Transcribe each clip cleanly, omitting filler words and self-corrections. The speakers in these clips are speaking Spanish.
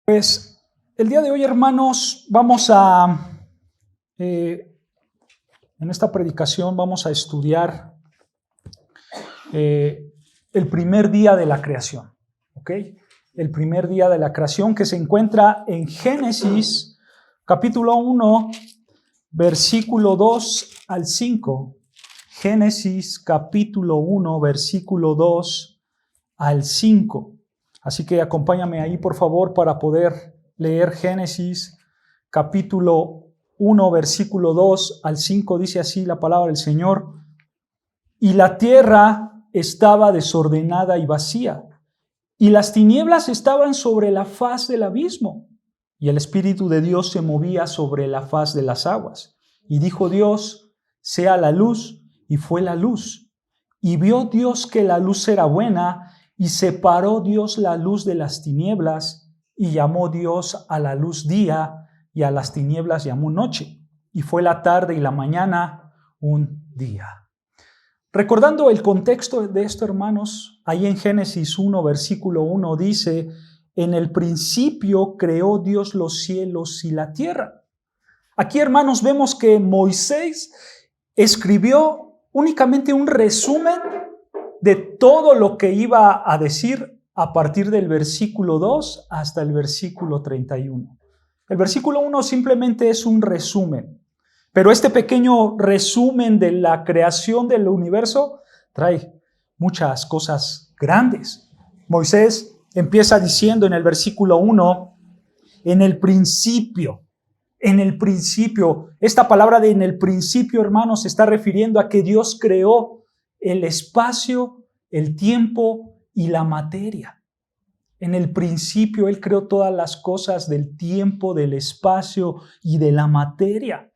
Pues el día de hoy, hermanos, en esta predicación vamos a estudiar el primer día de la creación, ¿ok? El primer día de la creación que se encuentra en Génesis, capítulo 1, versículo 2 al 5. Génesis, capítulo 1, versículo 2 al 5. Así que acompáñame ahí, por favor, para poder leer Génesis, capítulo 1, versículo 2 al 5. Dice así la palabra del Señor. Y la tierra estaba desordenada y vacía, y las tinieblas estaban sobre la faz del abismo, y el Espíritu de Dios se movía sobre la faz de las aguas. Y dijo Dios, sea la luz, y fue la luz. Y vio Dios que la luz era buena, y separó Dios la luz de las tinieblas, y llamó Dios a la luz día, y a las tinieblas llamó noche. Y fue la tarde y la mañana un día. Recordando el contexto de esto, hermanos, ahí en Génesis 1, versículo 1 dice, en el principio creó Dios los cielos y la tierra. Aquí, hermanos, vemos que Moisés escribió únicamente un resumen de todo lo que iba a decir a partir del versículo 2 hasta el versículo 31. El versículo 1 simplemente es un resumen, pero este pequeño resumen de la creación del universo trae muchas cosas grandes. Moisés empieza diciendo en el versículo 1, en el principio. Esta palabra de en el principio, hermanos, se está refiriendo a que Dios creó el espacio, el tiempo y la materia. En el principio Él creó todas las cosas del tiempo, del espacio y de la materia.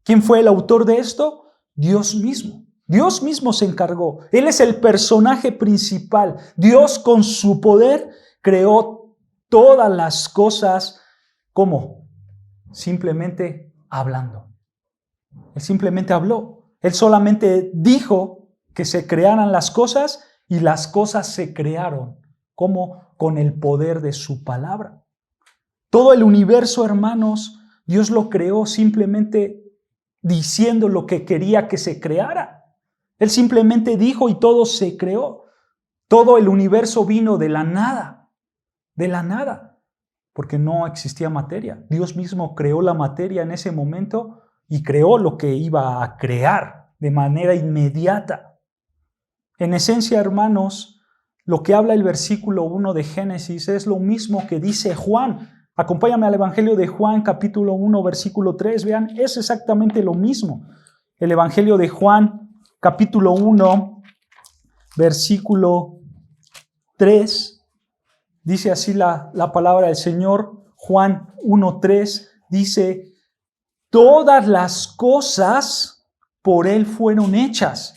¿Quién fue el autor de esto? Dios mismo. Dios mismo se encargó. Él es el personaje principal. Dios con su poder creó todas las cosas. ¿Cómo? Simplemente hablando. Él simplemente habló. Él solamente dijo que se crearan las cosas y las cosas se crearon. ¿Cómo? Con el poder de su palabra. Todo el universo, hermanos, Dios lo creó simplemente diciendo lo que quería que se creara. Él simplemente dijo y todo se creó. Todo el universo vino de la nada, porque no existía materia. Dios mismo creó la materia en ese momento y creó lo que iba a crear de manera inmediata. En esencia, hermanos, lo que habla el versículo 1 de Génesis es lo mismo que dice Juan. Acompáñame al Evangelio de Juan, capítulo 1, versículo 3. Vean, es exactamente lo mismo. El Evangelio de Juan, capítulo 1, versículo 3. Dice así la palabra del Señor. Juan 1, 3 dice, todas las cosas por Él fueron hechas,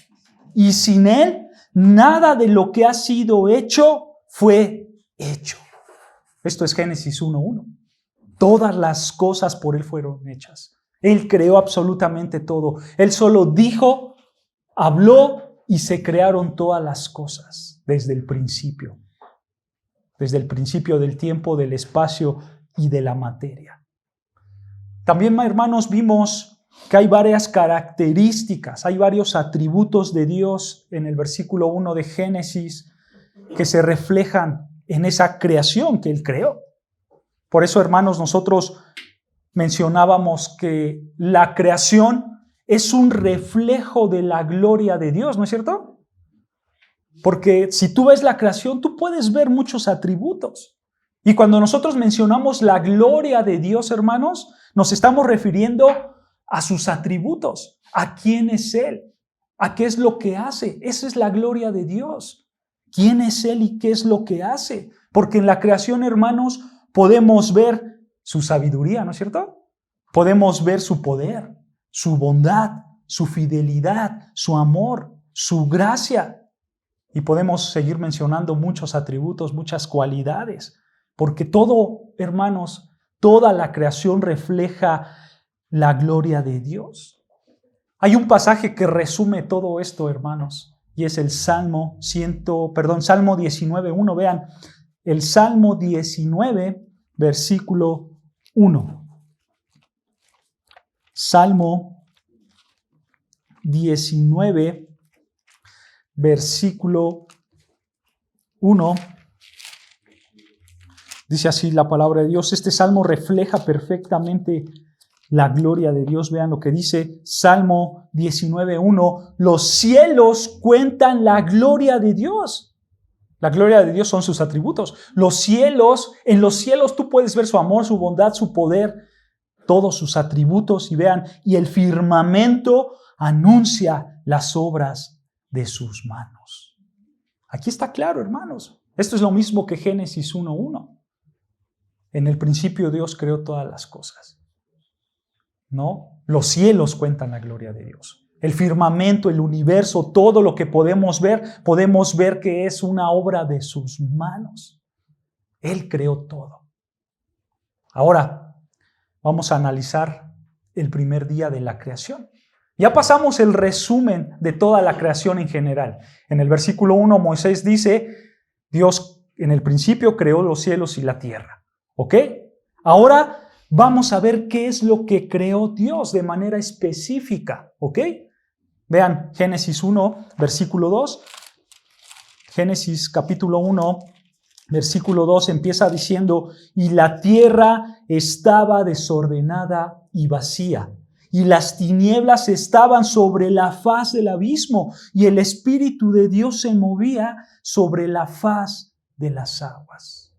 y sin Él nada de lo que ha sido hecho fue hecho. Esto es Génesis 1:1. Todas las cosas por Él fueron hechas. Él creó absolutamente todo. Él solo dijo, habló y se crearon todas las cosas desde el principio. Desde el principio del tiempo, del espacio y de la materia. También, hermanos, vimos que hay varias características, hay varios atributos de Dios en el versículo 1 de Génesis que se reflejan en esa creación que Él creó. Por eso, hermanos, nosotros mencionábamos que la creación es un reflejo de la gloria de Dios, ¿no es cierto? Porque si tú ves la creación, tú puedes ver muchos atributos. Y cuando nosotros mencionamos la gloria de Dios, hermanos, nos estamos refiriendo a sus atributos, a quién es Él, a qué es lo que hace. Esa es la gloria de Dios. ¿Quién es Él y qué es lo que hace? Porque en la creación, hermanos, podemos ver su sabiduría, ¿no es cierto? Podemos ver su poder, su bondad, su fidelidad, su amor, su gracia. Y podemos seguir mencionando muchos atributos, muchas cualidades. Porque todo, hermanos, toda la creación refleja la gloria de Dios. Hay un pasaje que resume todo esto, hermanos, y es el Salmo 19:1. Vean, el Salmo 19, versículo 1. Salmo 19, versículo 1. Dice así la palabra de Dios. Este salmo refleja perfectamente la gloria de Dios. Vean lo que dice Salmo 19:1. Los cielos cuentan la gloria de Dios. La gloria de Dios son sus atributos. Los cielos, en los cielos tú puedes ver su amor, su bondad, su poder, todos sus atributos. Y vean, y el firmamento anuncia las obras de sus manos. Aquí está claro, hermanos. Esto es lo mismo que Génesis 1:1. En el principio Dios creó todas las cosas. ¿No? Los cielos cuentan la gloria de Dios. El firmamento, el universo, todo lo que podemos ver que es una obra de sus manos. Él creó todo. Ahora, vamos a analizar el primer día de la creación. Ya pasamos el resumen de toda la creación en general. En el versículo 1, Moisés dice, Dios en el principio creó los cielos y la tierra. ¿Ok? Ahora vamos a ver qué es lo que creó Dios de manera específica. ¿Ok? Vean, Génesis 1, versículo 2. Génesis capítulo 1, versículo 2 empieza diciendo, y la tierra estaba desordenada y vacía, y las tinieblas estaban sobre la faz del abismo, y el Espíritu de Dios se movía sobre la faz de las aguas.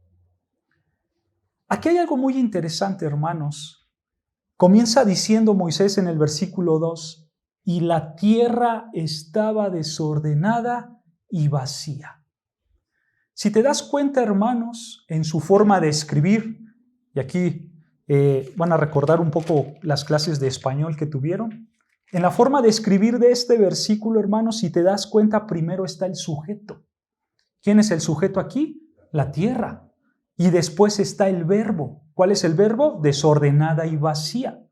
Aquí hay algo muy interesante, hermanos. Comienza diciendo Moisés en el versículo 2, y la tierra estaba desordenada y vacía. Si te das cuenta, hermanos, en su forma de escribir, y aquí van a recordar un poco las clases de español que tuvieron, en la forma de escribir de este versículo, hermanos, si te das cuenta, primero está el sujeto. ¿Quién es el sujeto aquí? La tierra. Y después está el verbo. ¿Cuál es el verbo? Desordenada y vacía.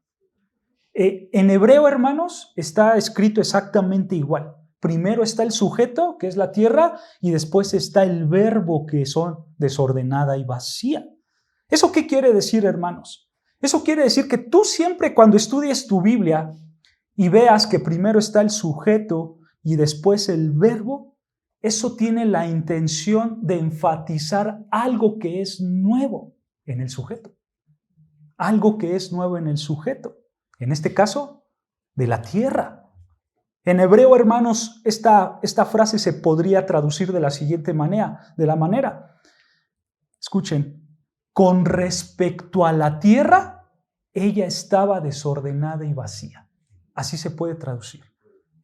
En hebreo, hermanos, está escrito exactamente igual. Primero está el sujeto, que es la tierra, y después está el verbo, que son desordenada y vacía. ¿Eso qué quiere decir, hermanos? Eso quiere decir que tú siempre cuando estudies tu Biblia y veas que primero está el sujeto y después el verbo, eso tiene la intención de enfatizar algo que es nuevo en el sujeto. Algo que es nuevo en el sujeto. En este caso, de la tierra. En hebreo, hermanos, esta frase se podría traducir de la siguiente manera. Escuchen. Con respecto a la tierra, ella estaba desordenada y vacía. Así se puede traducir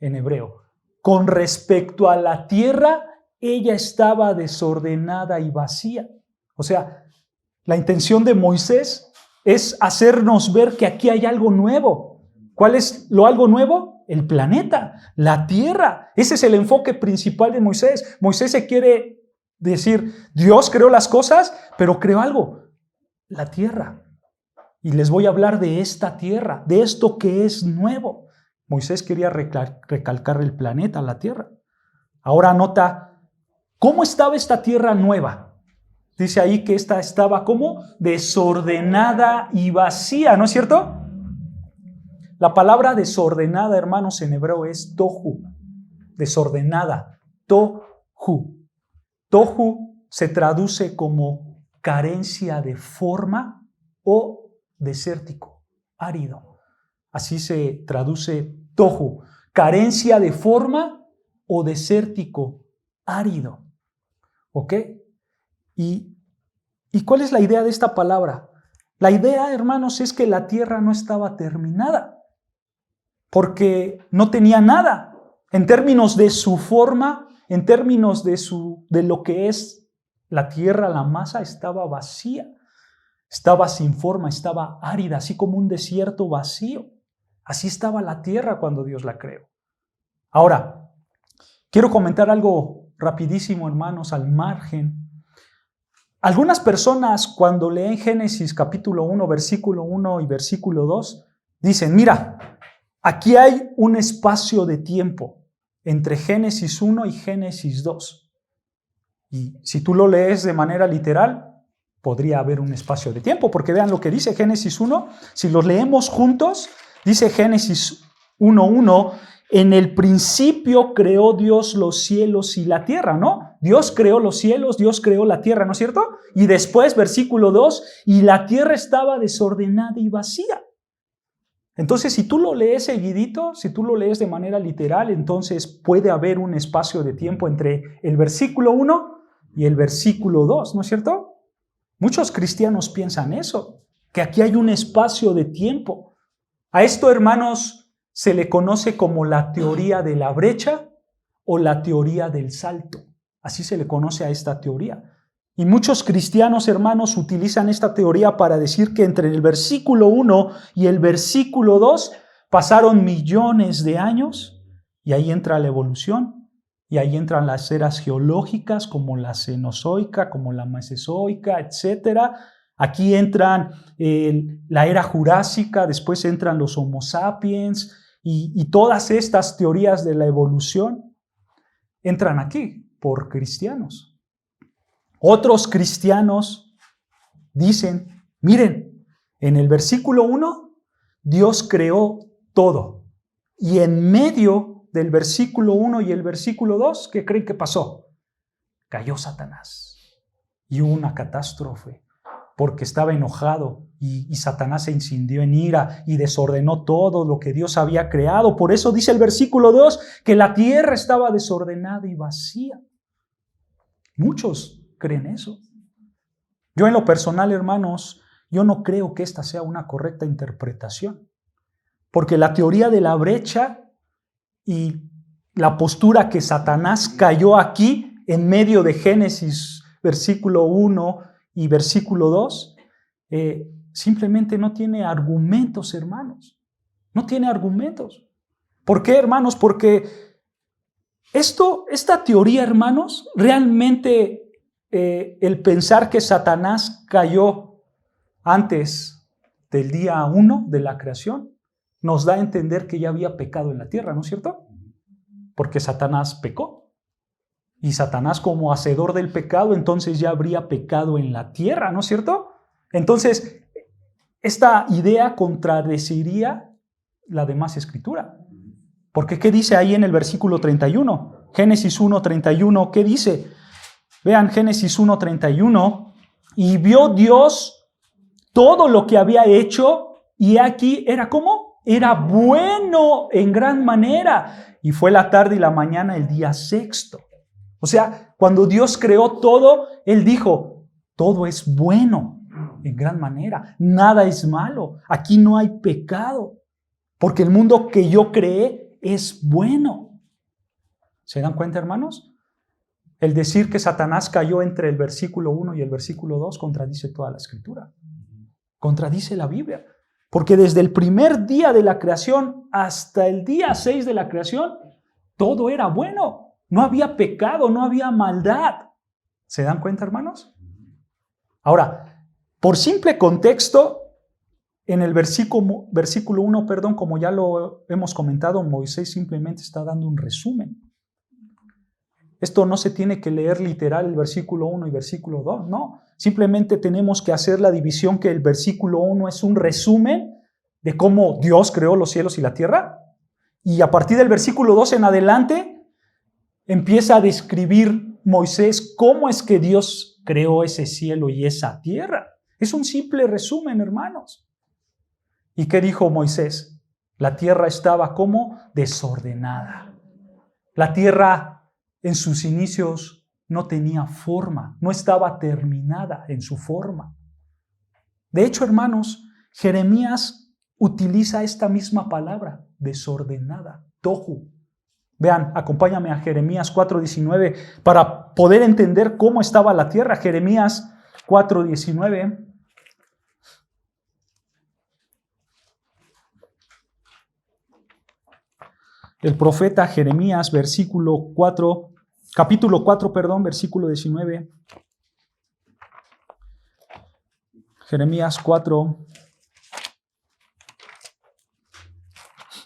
en hebreo. Con respecto a la tierra, ella estaba desordenada y vacía. O sea, la intención de Moisés es hacernos ver que aquí hay algo nuevo. ¿Cuál es lo algo nuevo? El planeta, la tierra. Ese es el enfoque principal de Moisés. Moisés se quiere decir, Dios creó las cosas, pero creó algo, la tierra. Y les voy a hablar de esta tierra, de esto que es nuevo. Moisés quería recalcar el planeta, la tierra. Ahora nota, ¿cómo estaba esta tierra nueva? Dice ahí que esta estaba como desordenada y vacía, ¿no es cierto? La palabra desordenada, hermanos, en hebreo es tohu. Desordenada, tohu. Tohu se traduce como carencia de forma o desértico, árido. Así se traduce tohu, carencia de forma o desértico, árido. ¿Ok? ¿Y cuál es la idea de esta palabra? La idea, hermanos, es que la tierra no estaba terminada, porque no tenía nada. En términos de su forma, en términos de lo que es la tierra, la masa, estaba vacía. Estaba sin forma, estaba árida, así como un desierto vacío. Así estaba la tierra cuando Dios la creó. Ahora, quiero comentar algo rapidísimo, hermanos, al margen. Algunas personas cuando leen Génesis capítulo 1, versículo 1 y versículo 2, dicen, mira, aquí hay un espacio de tiempo entre Génesis 1 y Génesis 2. Y si tú lo lees de manera literal, podría haber un espacio de tiempo, porque vean lo que dice Génesis 1, si los leemos juntos, dice Génesis 1:1, en el principio creó Dios los cielos y la tierra, ¿no? Dios creó los cielos, Dios creó la tierra, ¿no es cierto? Y después, versículo 2, y la tierra estaba desordenada y vacía. Entonces, si tú lo lees seguidito, si tú lo lees de manera literal, entonces puede haber un espacio de tiempo entre el versículo 1 y el versículo 2, ¿no es cierto? Muchos cristianos piensan eso, que aquí hay un espacio de tiempo. A esto, hermanos, se le conoce como la teoría de la brecha o la teoría del salto. Así se le conoce a esta teoría. Y muchos cristianos, hermanos, utilizan esta teoría para decir que entre el versículo 1 y el versículo 2 pasaron millones de años y ahí entra la evolución. Y ahí entran las eras geológicas como la Cenozoica, como la Mesozoica, etc. Aquí entran la era Jurásica, después entran los Homo sapiens y todas estas teorías de la evolución entran aquí por cristianos. Otros cristianos dicen, miren, en el versículo 1, Dios creó todo. Y en medio del versículo 1 y el versículo 2, ¿qué creen que pasó? Cayó Satanás. Y hubo una catástrofe, porque estaba enojado y Satanás se incendió en ira y desordenó todo lo que Dios había creado. Por eso dice el versículo 2 que la tierra estaba desordenada y vacía. Muchos creen eso. Yo en lo personal, hermanos, yo no creo que esta sea una correcta interpretación, porque la teoría de la brecha y la postura que Satanás cayó aquí en medio de Génesis versículo 1 y versículo 2, simplemente no tiene argumentos, hermanos. No tiene argumentos. ¿Por qué, hermanos? Porque esta teoría, hermanos, realmente el pensar que Satanás cayó antes del día 1 de la creación, nos da a entender que ya había pecado en la tierra, ¿no es cierto? Porque Satanás pecó. Y Satanás, como hacedor del pecado, entonces ya habría pecado en la tierra, ¿no es cierto? Entonces, esta idea contradeciría la demás escritura. Porque ¿qué dice ahí en el versículo 31? Génesis 1:31, ¿qué dice? Vean Génesis 1:31. Y vio Dios todo lo que había hecho, y aquí era ¿cómo? Era bueno en gran manera. Y fue la tarde y la mañana el día sexto. O sea, cuando Dios creó todo, Él dijo, todo es bueno en gran manera. Nada es malo. Aquí no hay pecado. Porque el mundo que yo creé es bueno. ¿Se dan cuenta, hermanos? El decir que Satanás cayó entre el versículo 1 y el versículo 2 contradice toda la escritura. Contradice la Biblia. Porque desde el primer día de la creación hasta el día 6 de la creación, todo era bueno. No había pecado, no había maldad. ¿Se dan cuenta, hermanos? Ahora, por simple contexto, en el versículo 1, como ya lo hemos comentado, Moisés simplemente está dando un resumen. Esto no se tiene que leer literal el versículo 1 y versículo 2, no. Simplemente tenemos que hacer la división que el versículo 1 es un resumen de cómo Dios creó los cielos y la tierra. Y a partir del versículo 2 en adelante, empieza a describir Moisés cómo es que Dios creó ese cielo y esa tierra. Es un simple resumen, hermanos. ¿Y qué dijo Moisés? La tierra estaba como desordenada. La tierra en sus inicios no tenía forma, no estaba terminada en su forma. De hecho, hermanos, Jeremías utiliza esta misma palabra, desordenada, tohu. Vean, acompáñame a Jeremías 4:19 para poder entender cómo estaba la tierra. Jeremías 4:19. El profeta Jeremías, capítulo 4, versículo 19. Jeremías 4.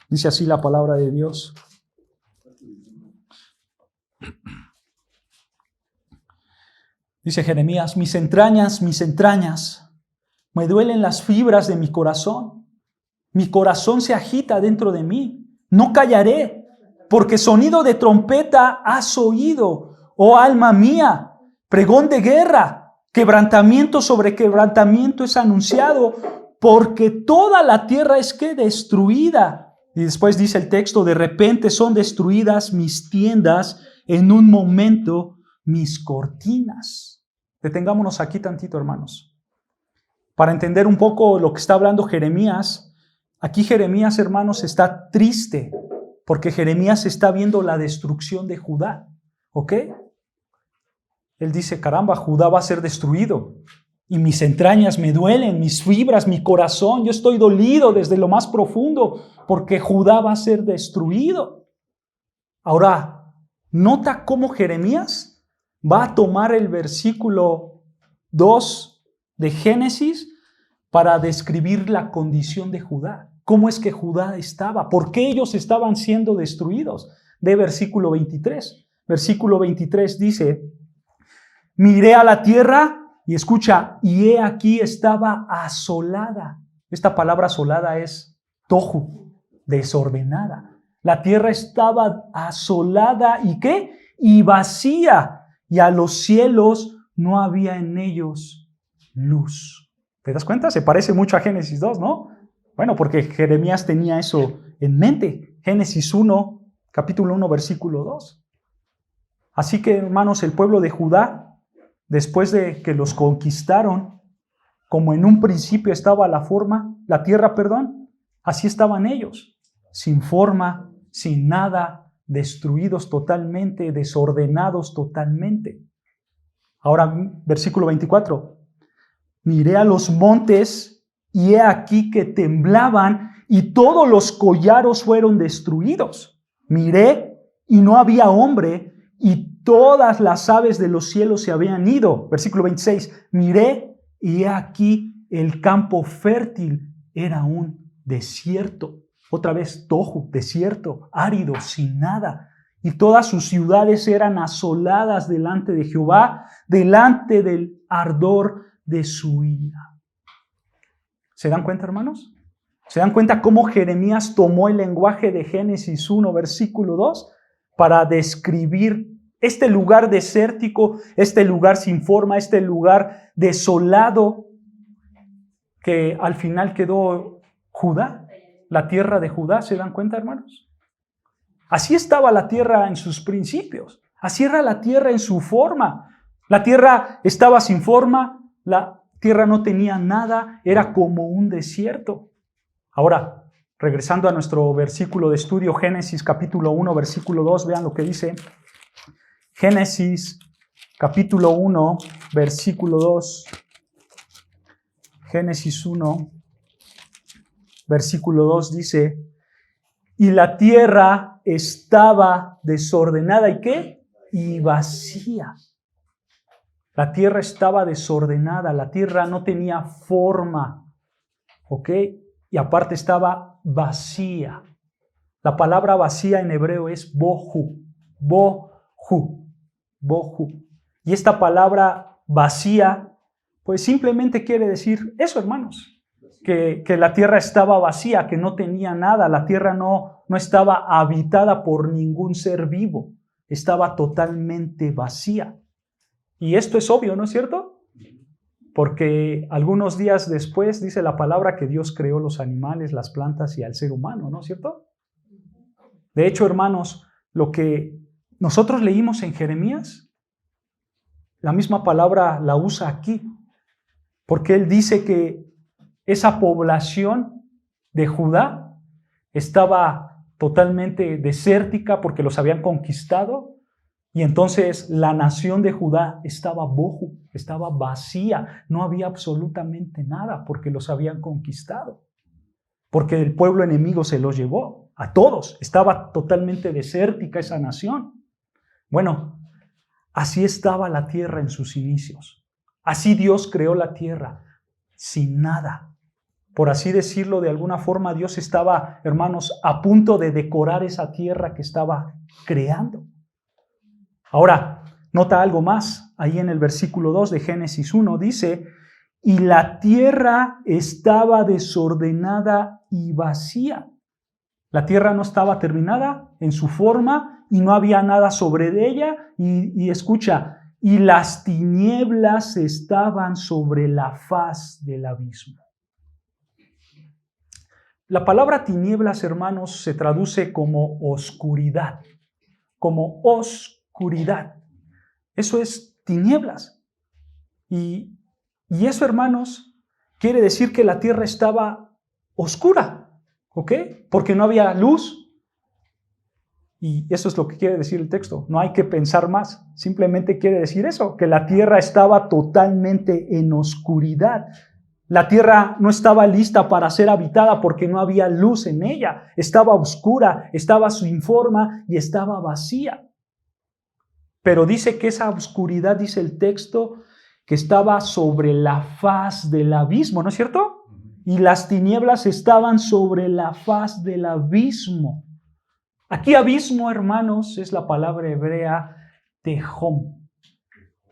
Dice así la palabra de Dios. Dice Jeremías, mis entrañas, me duelen las fibras de mi corazón. Mi corazón se agita dentro de mí. No callaré, porque sonido de trompeta has oído, oh alma mía, pregón de guerra, quebrantamiento sobre quebrantamiento es anunciado, porque toda la tierra es que destruida. Y después dice el texto, de repente son destruidas mis tiendas, en un momento mis cortinas. Detengámonos aquí tantito, hermanos, para entender un poco lo que está hablando Jeremías. Aquí Jeremías, hermanos, está triste porque Jeremías está viendo la destrucción de Judá, ¿ok? Él dice, caramba, Judá va a ser destruido y mis entrañas me duelen, mis fibras, mi corazón, yo estoy dolido desde lo más profundo porque Judá va a ser destruido. Ahora, nota cómo Jeremías va a tomar el versículo 2 de Génesis para describir la condición de Judá. ¿Cómo es que Judá estaba? ¿Por qué ellos estaban siendo destruidos? Ve versículo 23. Versículo 23 dice, miré a la tierra y escucha, y he aquí estaba asolada. Esta palabra asolada es tohu, desordenada. La tierra estaba asolada y ¿qué? Y vacía, y a los cielos no había en ellos luz. ¿Te das cuenta? Se parece mucho a Génesis 2, ¿no? Bueno, porque Jeremías tenía eso en mente. Génesis 1, capítulo 1, versículo 2. Así que, hermanos, el pueblo de Judá, después de que los conquistaron, como en un principio estaba la tierra, así estaban ellos, sin forma, sin nada, destruidos totalmente, desordenados totalmente. Ahora, versículo 24. Miré a los montes y he aquí que temblaban y todos los collados fueron destruidos. Miré y no había hombre y todas las aves de los cielos se habían ido. Versículo 26. Miré y he aquí el campo fértil era un desierto. Otra vez tohu, desierto, árido, sin nada. Y todas sus ciudades eran asoladas delante de Jehová, delante del ardor de su ira. ¿Se dan cuenta, hermanos? ¿Se dan cuenta cómo Jeremías tomó el lenguaje de Génesis 1, versículo 2, para describir este lugar desértico, este lugar sin forma, este lugar desolado, que al final quedó Judá, la tierra de Judá? ¿Se dan cuenta, hermanos? Así estaba la tierra en sus principios, así era la tierra en su forma. La tierra estaba sin forma, la tierra no tenía nada, era como un desierto. Ahora, regresando a nuestro versículo de estudio, Génesis capítulo 1, versículo 2, vean lo que dice. Génesis capítulo 1, versículo 2. Génesis 1, versículo 2 dice, y la tierra estaba desordenada, ¿y qué? Y vacía. La tierra estaba desordenada, la tierra no tenía forma, ¿ok? Y aparte estaba vacía. La palabra vacía en hebreo es bohu, bohu. Y esta palabra vacía, pues simplemente quiere decir eso, hermanos, que la tierra estaba vacía, que no tenía nada, la tierra no estaba habitada por ningún ser vivo, estaba totalmente vacía. Y esto es obvio, ¿no es cierto? Porque algunos días después dice la palabra que Dios creó los animales, las plantas y al ser humano, ¿no es cierto? De hecho, hermanos, lo que nosotros leímos en Jeremías, la misma palabra la usa aquí, porque él dice que esa población de Judá estaba totalmente desértica porque los habían conquistado. Y entonces la nación de Judá estaba bohu, estaba vacía, no había absolutamente nada porque los habían conquistado, porque el pueblo enemigo se los llevó a todos, estaba totalmente desértica esa nación. Bueno, así estaba la tierra en sus inicios, así Dios creó la tierra, sin nada. Por así decirlo, de alguna forma Dios estaba, hermanos, a punto de decorar esa tierra que estaba creando. Ahora, Nota algo más, ahí en el versículo 2 de Génesis 1 dice, y la tierra estaba desordenada y vacía. La tierra no estaba terminada en su forma y no había nada sobre ella. Y escucha, y las tinieblas estaban sobre la faz del abismo. La palabra tinieblas, hermanos, se traduce como oscuridad. Como oscuridad. Eso es tinieblas. Y eso, hermanos, quiere decir que la tierra estaba oscura, ¿ok? Porque no había luz. Y eso es lo que quiere decir el texto. No hay que pensar más. Simplemente quiere decir eso, que la tierra estaba totalmente en oscuridad. La tierra no estaba lista para ser habitada porque no había luz en ella. Estaba oscura, estaba sin forma y estaba vacía. Pero dice que esa oscuridad, dice el texto, que estaba sobre la faz del abismo, ¿no es cierto? Y las tinieblas estaban sobre la faz del abismo. Aquí abismo, hermanos, es la palabra hebrea tehom.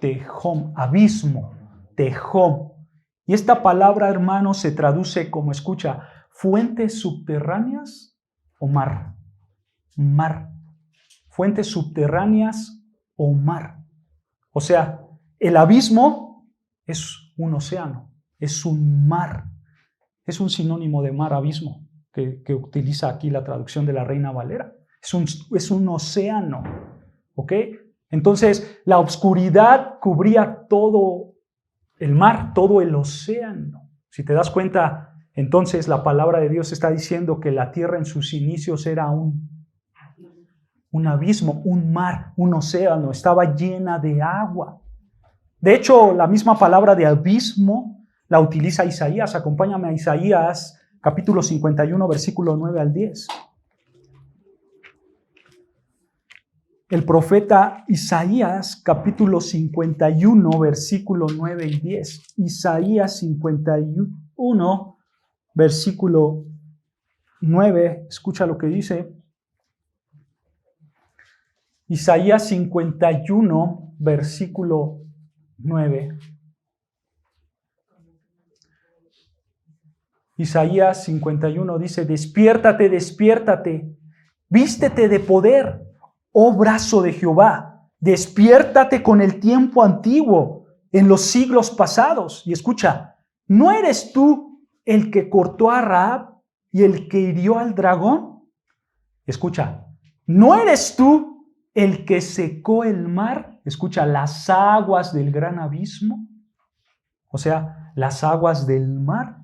Tehom, abismo, tehom. Y esta palabra, hermanos, se traduce como, escucha, fuentes subterráneas o mar. Mar. Fuentes subterráneas o mar. O sea, el abismo es un océano, es un mar. Es un sinónimo de mar, abismo, que utiliza aquí la traducción de la Reina Valera. Es un océano, ¿ok? Entonces, la oscuridad cubría todo el mar, todo el océano. Si te das cuenta, entonces la palabra de Dios está diciendo que la tierra en sus inicios era un abismo, un mar, un océano, estaba llena de agua. De hecho, la misma palabra de abismo la utiliza Isaías. Acompáñame a Isaías, capítulo 51, versículo 9 al 10. El profeta Isaías, capítulo 51, versículo 9 y 10. Isaías 51, versículo 9. Escucha lo que dice. Isaías 51, versículo 9. Isaías 51 dice, despiértate, despiértate, vístete de poder, oh brazo de Jehová, despiértate con el tiempo antiguo, en los siglos pasados. Y escucha, ¿no eres tú el que cortó a Rahab y el que hirió al dragón? Escucha, ¿no eres tú el que secó el mar? Escucha, las aguas del gran abismo, o sea, las aguas del mar.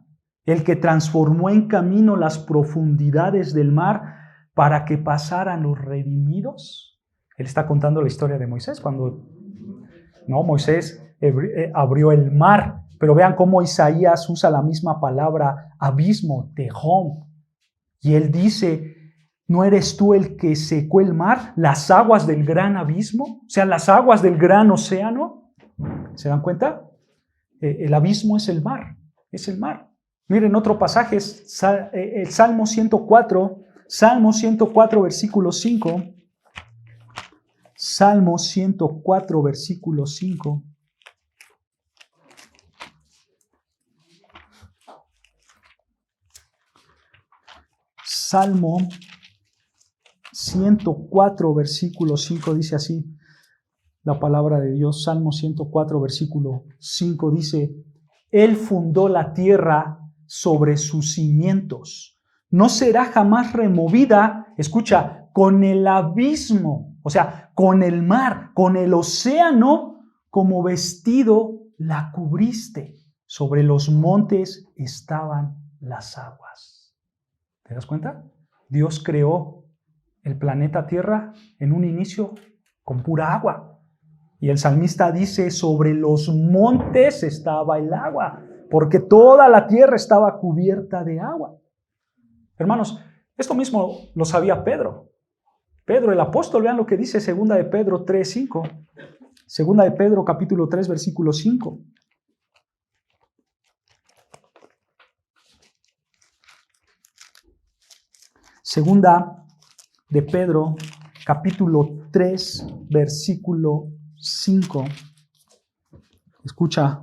El que transformó en camino las profundidades del mar para que pasaran los redimidos. Él está contando la historia de Moisés cuando Moisés abrió el mar. Pero vean cómo Isaías usa la misma palabra abismo, tehom. Y él dice, ¿no eres tú el que secó el mar? Las aguas del gran abismo, o sea, las aguas del gran océano. ¿Se dan cuenta? El abismo es el mar, es el mar. Miren otro pasaje, el Salmo 104, versículo 5. Salmo 104, versículo 5. Salmo 104, versículo 5 dice así, la palabra de Dios. Salmo 104, versículo 5 dice, Él fundó la tierra sobre sus cimientos. No será jamás removida, escucha, con el abismo, o sea, con el mar, con el océano, como vestido la cubriste. Sobre los montes estaban las aguas. ¿Te das cuenta? Dios creó el planeta Tierra en un inicio con pura agua. Y el salmista dice, sobre los montes estaba el agua, porque toda la tierra estaba cubierta de agua. Hermanos, esto mismo lo sabía Pedro. Pedro, el apóstol, vean lo que dice 2 de Pedro 3:5. 2 de Pedro, capítulo 3, versículo 5. Segunda de Pedro, capítulo 3, versículo 5. Escucha.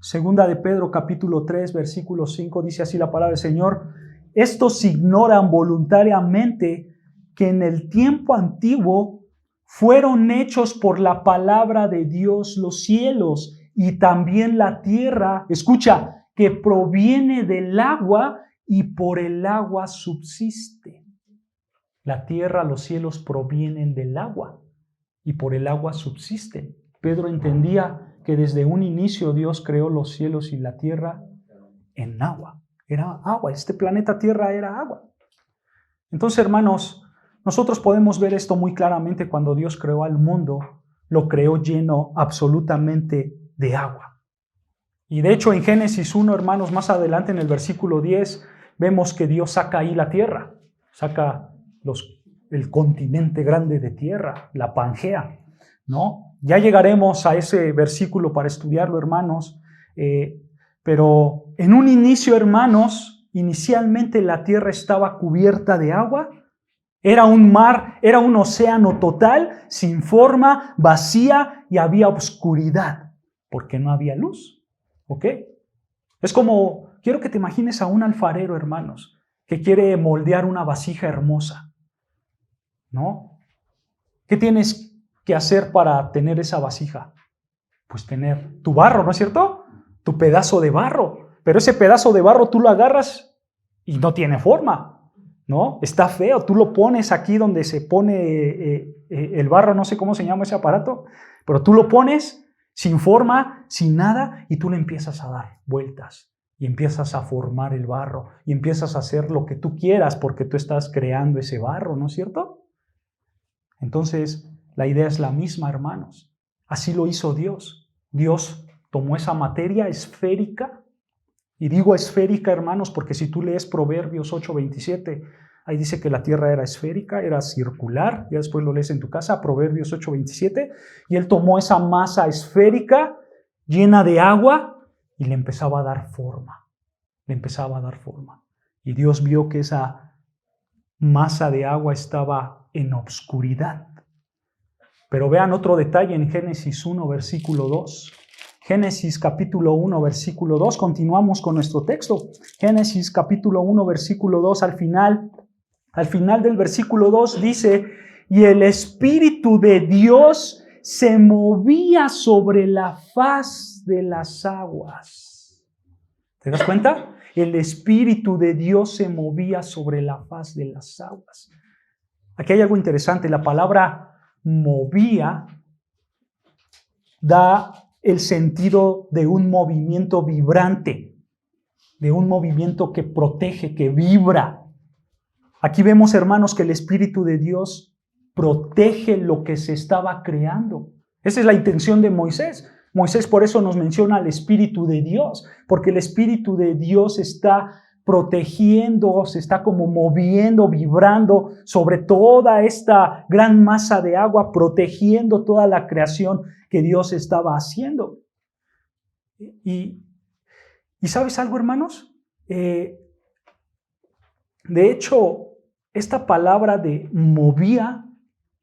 Segunda de Pedro, capítulo 3, versículo 5, dice así la palabra del Señor. Estos ignoran voluntariamente que en el tiempo antiguo fueron hechos por la palabra de Dios los cielos y también la tierra, escucha, que proviene del agua y por el agua subsiste. La tierra, los cielos provienen del agua y por el agua subsisten. Pedro entendía que desde un inicio Dios creó los cielos y la tierra en agua. Era agua, este planeta Tierra era agua. Entonces, hermanos, nosotros podemos ver esto muy claramente cuando Dios creó al mundo, lo creó lleno absolutamente de agua. Y de hecho en Génesis 1, hermanos, más adelante en el versículo 10, vemos que Dios saca ahí la tierra, saca el continente grande de tierra, la Pangea, ¿no? Ya llegaremos a ese versículo para estudiarlo, hermanos, pero en un inicio, hermanos, inicialmente la tierra estaba cubierta de agua, era un mar, era un océano total, sin forma, vacía y había oscuridad, porque no había luz, ¿ok? Es como, quiero que te imagines a un alfarero, hermanos, que quiere moldear una vasija hermosa, ¿no? ¿Qué tienes que hacer para tener esa vasija? Pues tener tu barro, ¿no es cierto? Tu pedazo de barro. Pero ese pedazo de barro tú lo agarras y no tiene forma, ¿no? Está feo. Tú lo pones aquí donde se pone el barro, no sé cómo se llama ese aparato, pero tú lo pones sin forma, sin nada, y tú le empiezas a dar vueltas y empiezas a formar el barro y empiezas a hacer lo que tú quieras porque tú estás creando ese barro, ¿no es cierto? Entonces, la idea es la misma, hermanos. Así lo hizo Dios. Dios tomó esa materia esférica, y digo esférica, hermanos, porque si tú lees Proverbios 8:27, ahí dice que la tierra era esférica, era circular, ya después lo lees en tu casa, Proverbios 8:27, y él tomó esa masa esférica llena de agua y le empezaba a dar forma, Y Dios vio que esa masa de agua estaba en obscuridad. Pero vean otro detalle en Génesis 1, versículo 2. Génesis capítulo 1, versículo 2. Continuamos con nuestro texto. Génesis capítulo 1, versículo 2. Al final del versículo 2 dice, y el Espíritu de Dios se movía sobre la faz de las aguas. ¿Te das cuenta? El Espíritu de Dios se movía sobre la faz de las aguas. Aquí hay algo interesante. La palabra movía da el sentido de un movimiento vibrante, de un movimiento que protege, que vibra. Aquí vemos, hermanos, que el Espíritu de Dios protege lo que se estaba creando. Esa es la intención de Moisés. Moisés por eso nos menciona al Espíritu de Dios, porque el Espíritu de Dios está protegiendo, se está como moviendo, vibrando sobre toda esta gran masa de agua, protegiendo toda la creación que Dios estaba haciendo. Y ¿sabes algo, hermanos? De hecho, esta palabra de movía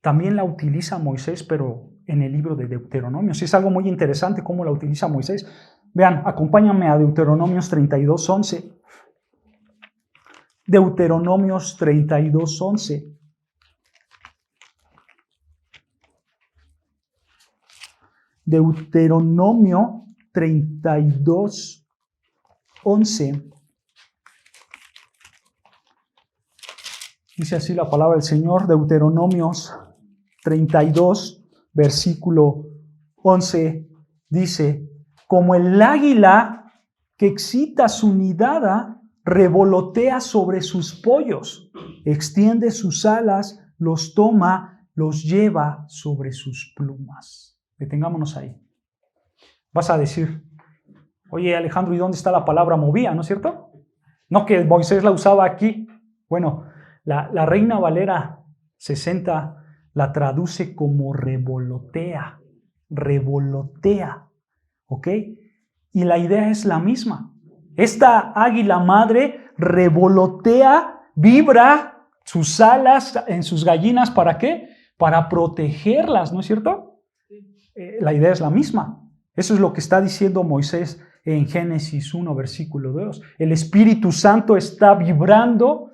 también la utiliza Moisés, pero en el libro de Deuteronomio. Sí, es algo muy interesante cómo la utiliza Moisés. Vean, acompáñame a Deuteronomios 32:11. Deuteronomios 32:11. Deuteronomio 32:11. Dice así la palabra del Señor, Deuteronomios 32, versículo 11, dice, como el águila que excita su nidada, revolotea sobre sus pollos, extiende sus alas, los toma, los lleva sobre sus plumas. Detengámonos ahí. Vas a decir, oye Alejandro, ¿y dónde está la palabra movía? ¿No es cierto? No que Moisés la usaba aquí. Bueno, la Reina Valera 60 la traduce como revolotea, ¿ok? Y la idea es la misma. Esta águila madre revolotea, vibra sus alas en sus gallinas, ¿para qué? para protegerlas, ¿no es cierto? La idea es la misma. Eso es lo que está diciendo Moisés en Génesis 1, versículo 2. El Espíritu Santo está vibrando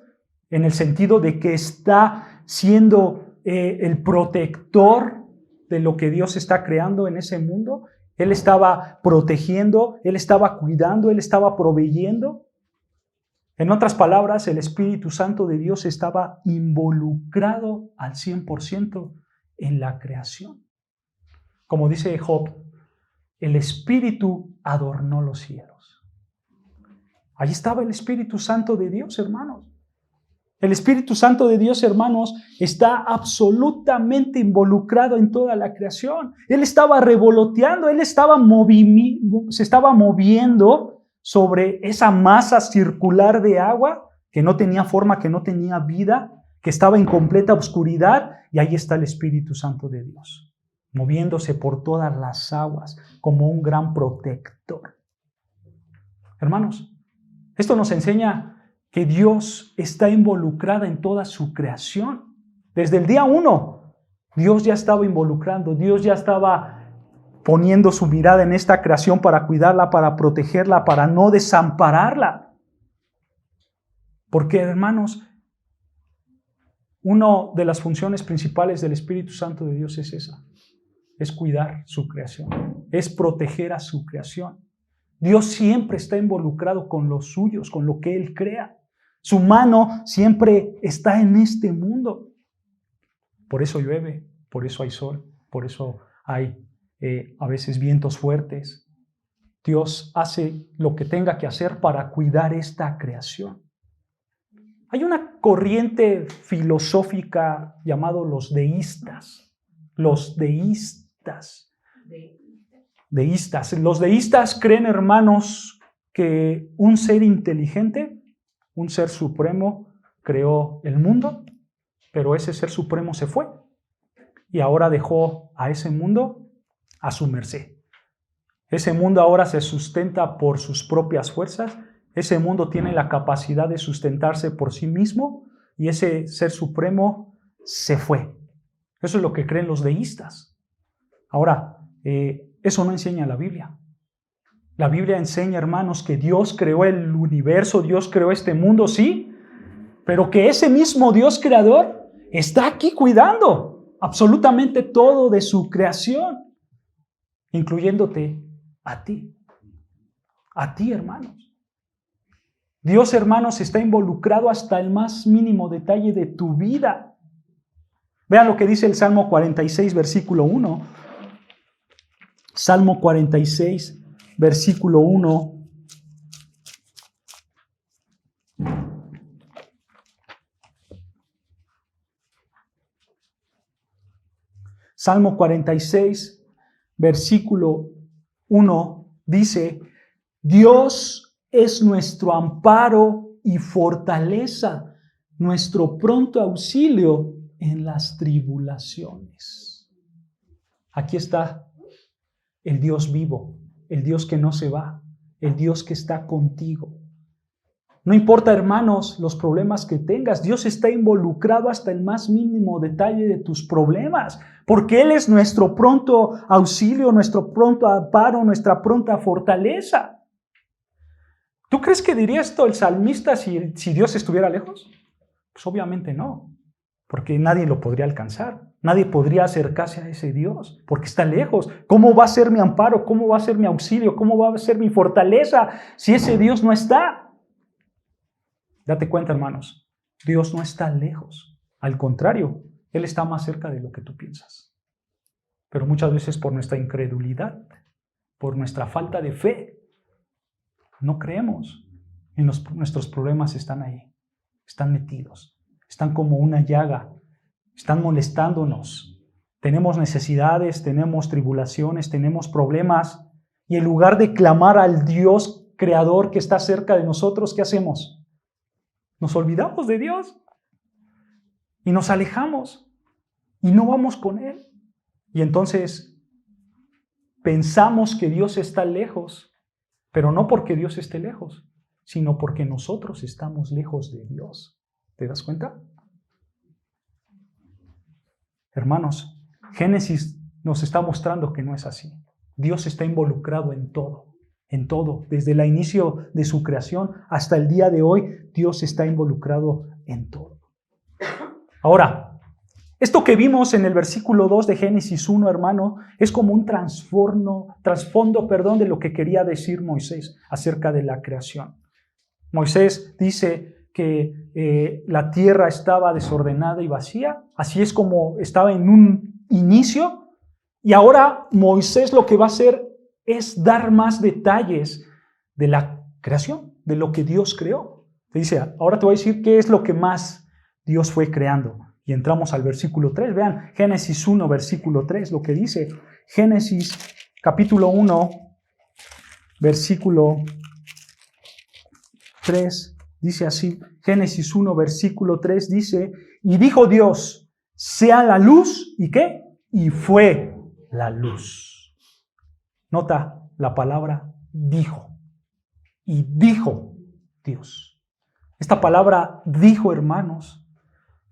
en el sentido de que está siendo el protector de lo que Dios está creando en ese mundo. Él estaba protegiendo, Él estaba cuidando, Él estaba proveyendo. En otras palabras, el Espíritu Santo de Dios estaba involucrado al 100% en la creación. Como dice Job, el Espíritu adornó los cielos. Ahí estaba el Espíritu Santo de Dios, hermanos. El Espíritu Santo de Dios, hermanos, está absolutamente involucrado en toda la creación. Él estaba revoloteando, Él estaba se estaba moviendo sobre esa masa circular de agua que no tenía forma, que no tenía vida, que estaba en completa oscuridad, y ahí está el Espíritu Santo de Dios, moviéndose por todas las aguas como un gran protector. Hermanos, esto nos enseña que Dios está involucrado en toda su creación. Desde el día 1, Dios ya estaba involucrando, Dios ya estaba poniendo su mirada en esta creación para cuidarla, para protegerla, para no desampararla. Porque, hermanos, una de las funciones principales del Espíritu Santo de Dios es esa. Es cuidar su creación, es proteger a su creación. Dios siempre está involucrado con los suyos, con lo que Él crea. Su mano siempre está en este mundo. Por eso llueve, por eso hay sol, por eso hay a veces vientos fuertes. Dios hace lo que tenga que hacer para cuidar esta creación. Hay una corriente filosófica llamada los deístas. Los deístas. Los deístas creen, hermanos, que un ser inteligente, un ser supremo, creó el mundo, pero ese ser supremo se fue y ahora dejó a ese mundo a su merced. Ese mundo ahora se sustenta por sus propias fuerzas, ese mundo tiene la capacidad de sustentarse por sí mismo y ese ser supremo se fue. Eso es lo que creen los deístas. Ahora, eso no enseña la Biblia. La Biblia enseña, hermanos, que Dios creó el universo, Dios creó este mundo, sí, pero que ese mismo Dios creador está aquí cuidando absolutamente todo de su creación, incluyéndote a ti, hermanos. Dios, hermanos, está involucrado hasta el más mínimo detalle de tu vida. Vean lo que dice el Salmo 46, versículo 1. Salmo 46, versículo 1. Salmo 46, versículo 1 dice: Dios es nuestro amparo y fortaleza, nuestro pronto auxilio en las tribulaciones. Aquí está el Dios vivo, el Dios que no se va, el Dios que está contigo. No importa, hermanos, los problemas que tengas, Dios está involucrado hasta el más mínimo detalle de tus problemas, porque Él es nuestro pronto auxilio, nuestro pronto amparo, nuestra pronta fortaleza. ¿Tú crees que diría esto el salmista si Dios estuviera lejos? Pues obviamente no, porque nadie lo podría alcanzar, nadie podría acercarse a ese Dios, porque está lejos. ¿Cómo va a ser mi amparo? ¿Cómo va a ser mi auxilio? ¿Cómo va a ser mi fortaleza si ese Dios no está? Date cuenta, hermanos, Dios no está lejos. Al contrario, Él está más cerca de lo que tú piensas. Pero muchas veces por nuestra incredulidad, por nuestra falta de fe, no creemos. Y nuestros problemas están ahí, están metidos, están como una llaga, están molestándonos. Tenemos necesidades, tenemos tribulaciones, tenemos problemas. Y en lugar de clamar al Dios creador que está cerca de nosotros, ¿qué hacemos? Nos olvidamos de Dios y nos alejamos y no vamos con Él. Y entonces pensamos que Dios está lejos, pero no porque Dios esté lejos, sino porque nosotros estamos lejos de Dios. ¿Te das cuenta? Hermanos, Génesis nos está mostrando que no es así. Dios está involucrado en todo. Desde el inicio de su creación hasta el día de hoy, Dios está involucrado en todo. Ahora, esto que vimos en el versículo 2 de Génesis 1, hermano, es como un trasfondo, de lo que quería decir Moisés acerca de la creación. Moisés dice que la tierra estaba desordenada y vacía, así es como estaba en un inicio, y ahora Moisés lo que va a hacer es dar más detalles de la creación, de lo que Dios creó. Te dice, ahora te voy a decir qué es lo que más Dios fue creando. Y entramos al versículo 3. Vean, Génesis 1, versículo 3, lo que dice. Génesis capítulo 1, versículo 3, dice así. Génesis 1, versículo 3 dice, y dijo Dios, sea la luz, ¿y qué? Y fue la luz. Nota la palabra dijo. Y dijo Dios. Esta palabra dijo, hermanos,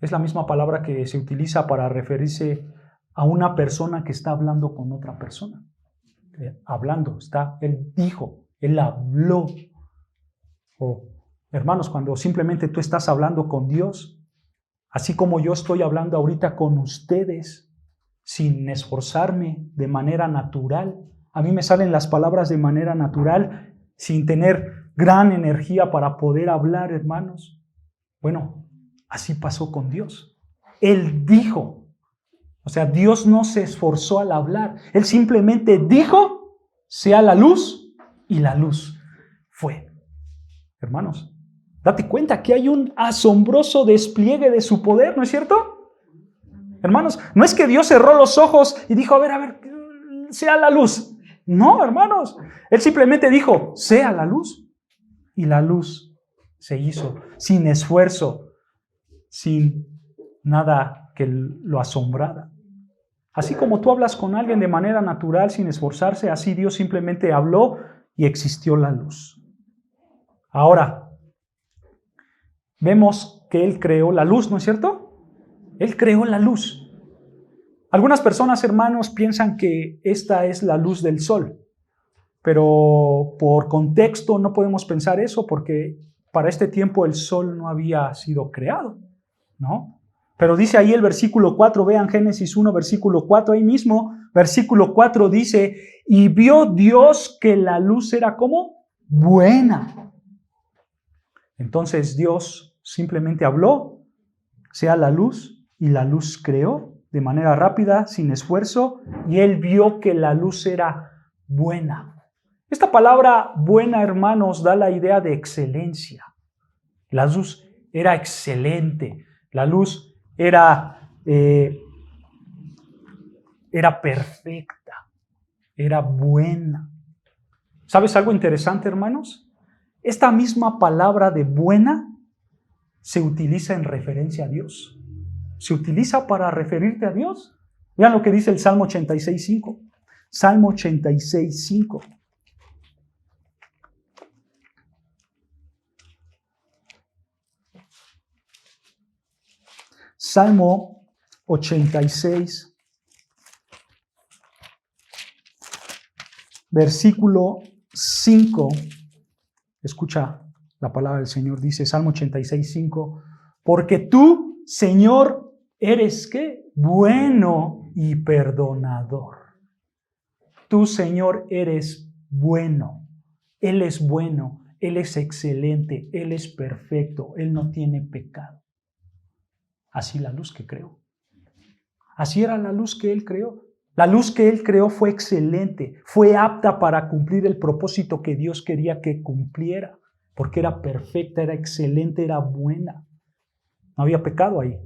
es la misma palabra que se utiliza para referirse a una persona que está hablando con otra persona. Él dijo, él habló. Hermanos, cuando simplemente tú estás hablando con Dios, así como yo estoy hablando ahorita con ustedes, sin esforzarme de manera natural, a mí me salen las palabras de manera natural, sin tener gran energía para poder hablar, hermanos. Bueno, así pasó con Dios. Él dijo. O sea, Dios no se esforzó al hablar. Él simplemente dijo, sea la luz, y la luz fue. Hermanos, date cuenta que hay un asombroso despliegue de su poder, ¿no es cierto? Hermanos, no es que Dios cerró los ojos y dijo, a ver, sea la luz. No, hermanos. Él simplemente dijo, sea la luz. Y la luz se hizo sin esfuerzo, sin nada que lo asombrara. Así como tú hablas con alguien de manera natural, sin esforzarse, así Dios simplemente habló y existió la luz. Ahora, vemos que Él creó la luz, ¿no es cierto? Él creó la luz. Algunas personas, hermanos, piensan que esta es la luz del sol, pero por contexto no podemos pensar eso porque para este tiempo el sol no había sido creado, ¿no? Pero dice ahí el versículo 4, vean Génesis 1, versículo 4, ahí mismo, versículo 4 dice, y vio Dios que la luz era ¿cómo? Buena. Entonces Dios simplemente habló, sea la luz, y la luz creó de manera rápida, sin esfuerzo, y Él vio que la luz era buena. Esta palabra buena, hermanos, da la idea de excelencia. La luz era excelente, la luz era perfecta, era buena. ¿Sabes algo interesante, hermanos? Esta misma palabra de buena se utiliza en referencia a Dios. Se utiliza para referirte a Dios. Vean lo que dice el Salmo 86:5. Salmo 86:5. Salmo 86, versículo 5. Escucha la palabra del Señor. Dice Salmo 86:5. Porque tú, Señor, eres ¿qué? Bueno y perdonador. Tú, Señor, eres bueno. Él es bueno. Él es excelente. Él es perfecto. Él no tiene pecado. Así la luz que creó. Así era la luz que Él creó. La luz que Él creó fue excelente, fue apta para cumplir el propósito que Dios quería que cumpliera, porque era perfecta, era excelente, era buena. No había pecado ahí.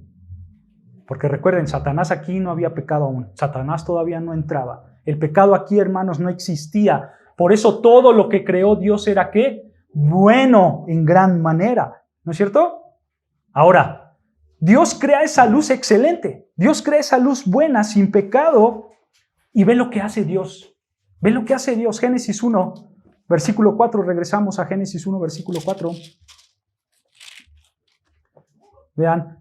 Porque recuerden, Satanás aquí no había pecado aún. Satanás todavía no entraba. El pecado aquí, hermanos, no existía. Por eso todo lo que creó Dios era ¿qué? Bueno en gran manera. ¿No es cierto? Ahora, Dios crea esa luz excelente. Dios crea esa luz buena, sin pecado. Y ve lo que hace Dios. Ve lo que hace Dios. Génesis 1, versículo 4. Regresamos a Génesis 1, versículo 4. Vean.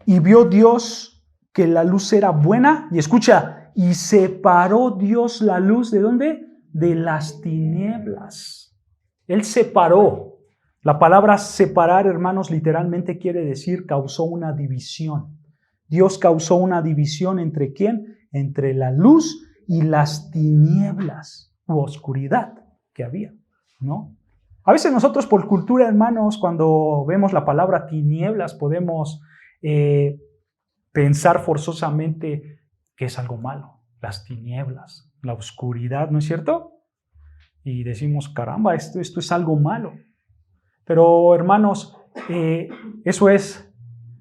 Y vio Dios que la luz era buena, y escucha, y separó Dios la luz, ¿de dónde? De las tinieblas. Él separó. La palabra separar, hermanos, literalmente quiere decir causó una división. Dios causó una división ¿entre quién? Entre la luz y las tinieblas u oscuridad que había, ¿no? A veces nosotros por cultura, hermanos, cuando vemos la palabra tinieblas, podemos pensar forzosamente que es algo malo. Las tinieblas, la oscuridad, ¿no es cierto? Y decimos, caramba, esto es algo malo. Pero, hermanos, eso es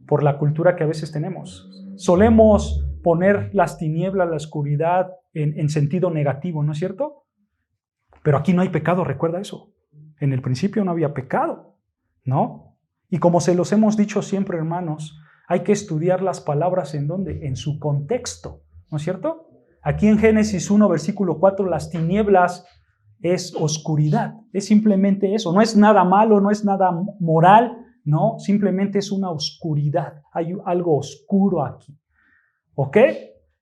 por la cultura que a veces tenemos. Solemos poner las tinieblas, la oscuridad en sentido negativo, ¿no es cierto? Pero aquí no hay pecado, recuerda eso. En el principio no había pecado, ¿no? Y como se los hemos dicho siempre, hermanos, hay que estudiar las palabras ¿en dónde? En su contexto, ¿no es cierto? Aquí en Génesis 1, versículo 4, las tinieblas es oscuridad, es simplemente eso, no es nada malo, no es nada moral, no, simplemente es una oscuridad, hay algo oscuro aquí, ¿ok?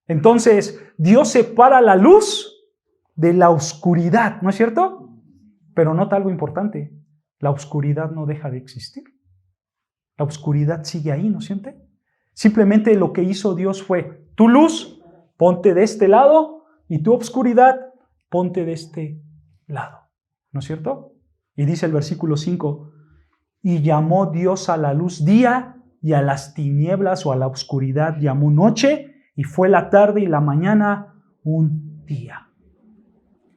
Entonces, Dios separa la luz de la oscuridad, ¿no es cierto? Pero nota algo importante, la oscuridad no deja de existir, la oscuridad sigue ahí, ¿no siente? Simplemente lo que hizo Dios fue, tu luz, ponte de este lado, y tu oscuridad, ponte de este lado, ¿no es cierto? Y dice el versículo 5, y llamó Dios a la luz día, y a las tinieblas o a la oscuridad llamó noche, y fue la tarde y la mañana un día.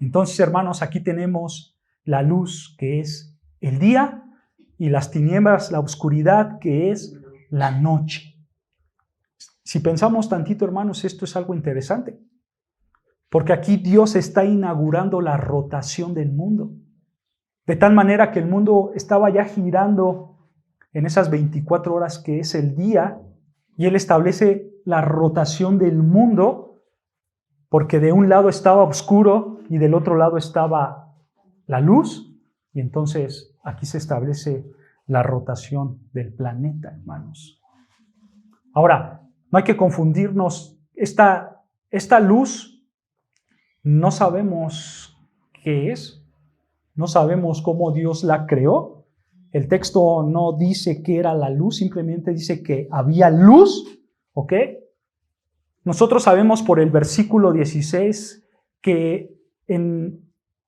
Entonces, hermanos, aquí tenemos la luz que es el día, y las tinieblas, la oscuridad que es la noche. Si pensamos tantito, hermanos, esto es algo interesante. Porque aquí Dios está inaugurando la rotación del mundo. De tal manera que el mundo estaba ya girando en esas 24 horas que es el día, y Él establece la rotación del mundo, porque de un lado estaba oscuro y del otro lado estaba la luz, y entonces aquí se establece la rotación del planeta, hermanos. Ahora, no hay que confundirnos, esta luz no sabemos qué es, no sabemos cómo Dios la creó. El texto no dice qué era la luz, simplemente dice que había luz, ¿ok? Nosotros sabemos por el versículo 16 que en